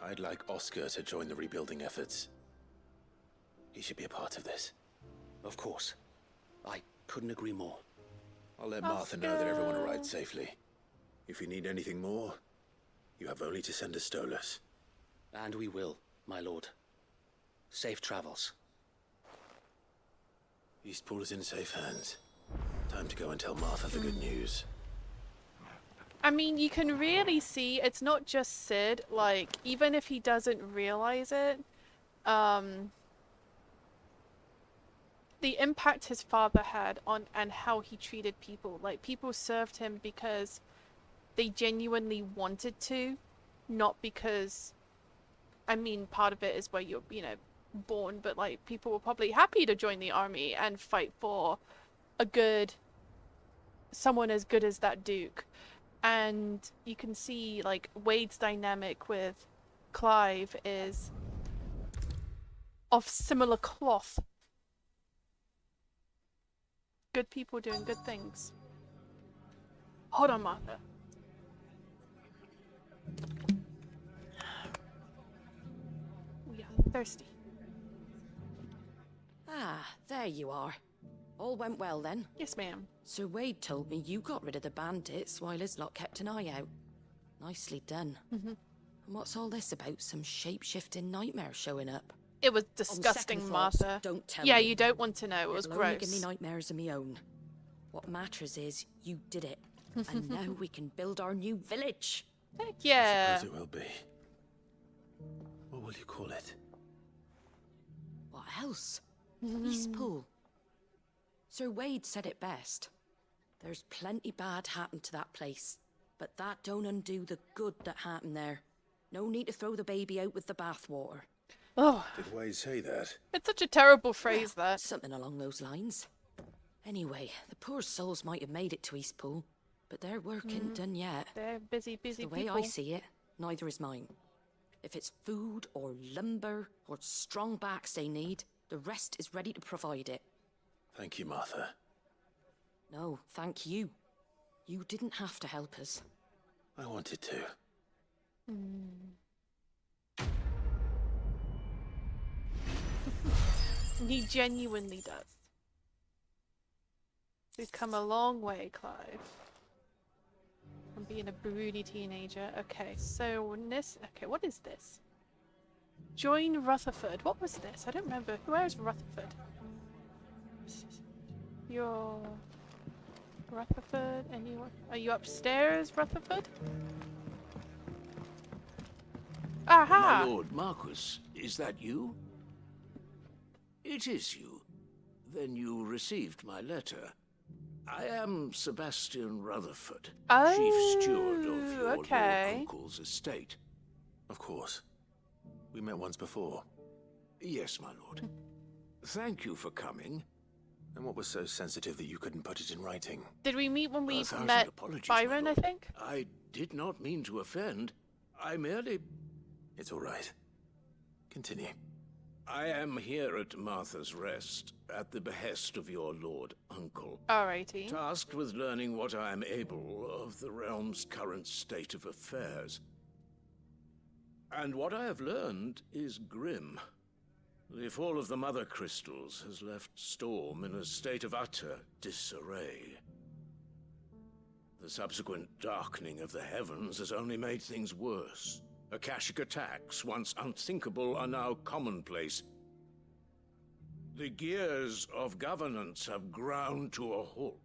I'd like Oscar to join the rebuilding efforts. He should be a part of this. Of course. I couldn't agree more. I'll let Martha know that everyone arrived safely. If you need anything more, you have only to send a Stolas. And we will, my lord. Safe travels. Eastpool is in safe hands. Time to go and tell Martha the good news. I mean, you can really see it's not just Sid. Like, even if he doesn't realize it, the impact his father had on and how he treated people. Like, people served him because they genuinely wanted to, not because, I mean, part of it is where you're, you know, born, but like people were probably happy to join the army and fight for someone as good as that Duke. And you can see like Wade's dynamic with Clive is of similar cloth. Good people doing good things. Hold on, Martha. We are thirsty. Ah, there you are. All went well then? Yes, ma'am. Sir Wade told me you got rid of the bandits while his lot kept an eye out. Nicely done. And what's all this about some shape-shifting nightmare showing up? It was disgusting, Martha. Don't tell yeah, me. you don't want to know. It was It'll only gross. give me nightmares of my own. What matters is you did it. And now we can build our new village. Heck yeah. I suppose it will be. What will you call it? What else? Eastpool. Sir Wade said it best. There's plenty bad happened to that place, but that don't undo the good that happened there. No need to throw the baby out with the bathwater. Oh. Did Wade say that? It's such a terrible phrase, that. Something along those lines. Anyway, the poor souls might have made it to Eastpool, but their work ain't done yet. They're busy The way people. I see it, neither is mine. If it's food or lumber or strong backs they need, the rest is ready to provide it. Thank you, Martha. No, thank you. You didn't have to help us. I wanted to. He genuinely does. We've come a long way, Clive. From being a broody teenager. Okay, so this. Okay, what is this? Join Rutherford. What was this? I don't remember. Where is Rutherford? You're Rutherford, and are you upstairs, Rutherford? Aha! My lord Marquis, is that you? It is you. Then you received my letter. I am Sebastian Rutherford, chief steward of your Lord Uncle's estate. Of course. We met once before. Yes, my lord. Thank you for coming. And what was so sensitive that you couldn't put it in writing? Did we meet when we 1,000 met apologies, Byron, my I lord. think? I did not mean to offend. I merely... It's all right. Continue. I am here at Martha's Rest, at the behest of your Lord Uncle. Alrighty. Tasked with learning what I am able of the realm's current state of affairs. And what I have learned is grim. The fall of the Mother Crystals has left Storm in a state of utter disarray. The subsequent darkening of the heavens has only made things worse. Akashic attacks, once unthinkable, are now commonplace. The gears of governance have ground to a halt,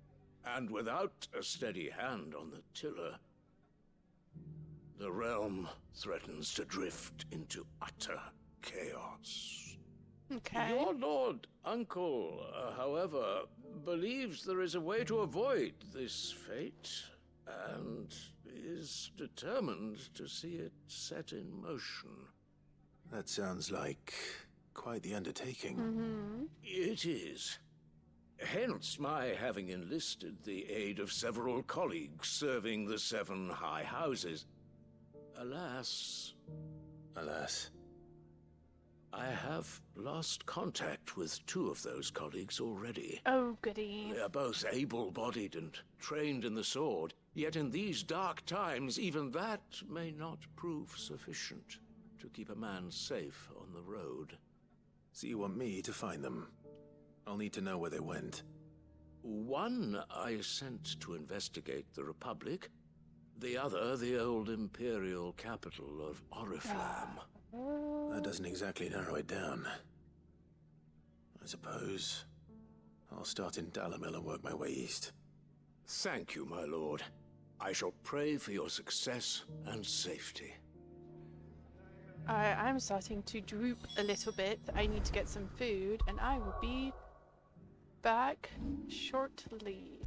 and without a steady hand on the tiller, the realm threatens to drift into utter chaos. Okay. Your Lord Uncle, however, believes there is a way to avoid this fate, and is determined to see it set in motion. That sounds like quite the undertaking. It is. Hence my having enlisted the aid of several colleagues serving the 7 high houses. Alas, I have lost contact with 2 of those colleagues already. Oh, goody. They are both able-bodied and trained in the sword, yet in these dark times, even that may not prove sufficient to keep a man safe on the road. So you want me to find them? I'll need to know where they went. One I sent to investigate the Republic, the other the old Imperial capital of Oriflamme. That doesn't exactly narrow it down. I suppose I'll start in Dalamil and work my way east. Thank you, my lord. I shall pray for your success and safety. I'm starting to droop a little bit. I need to get some food, and I will be back shortly.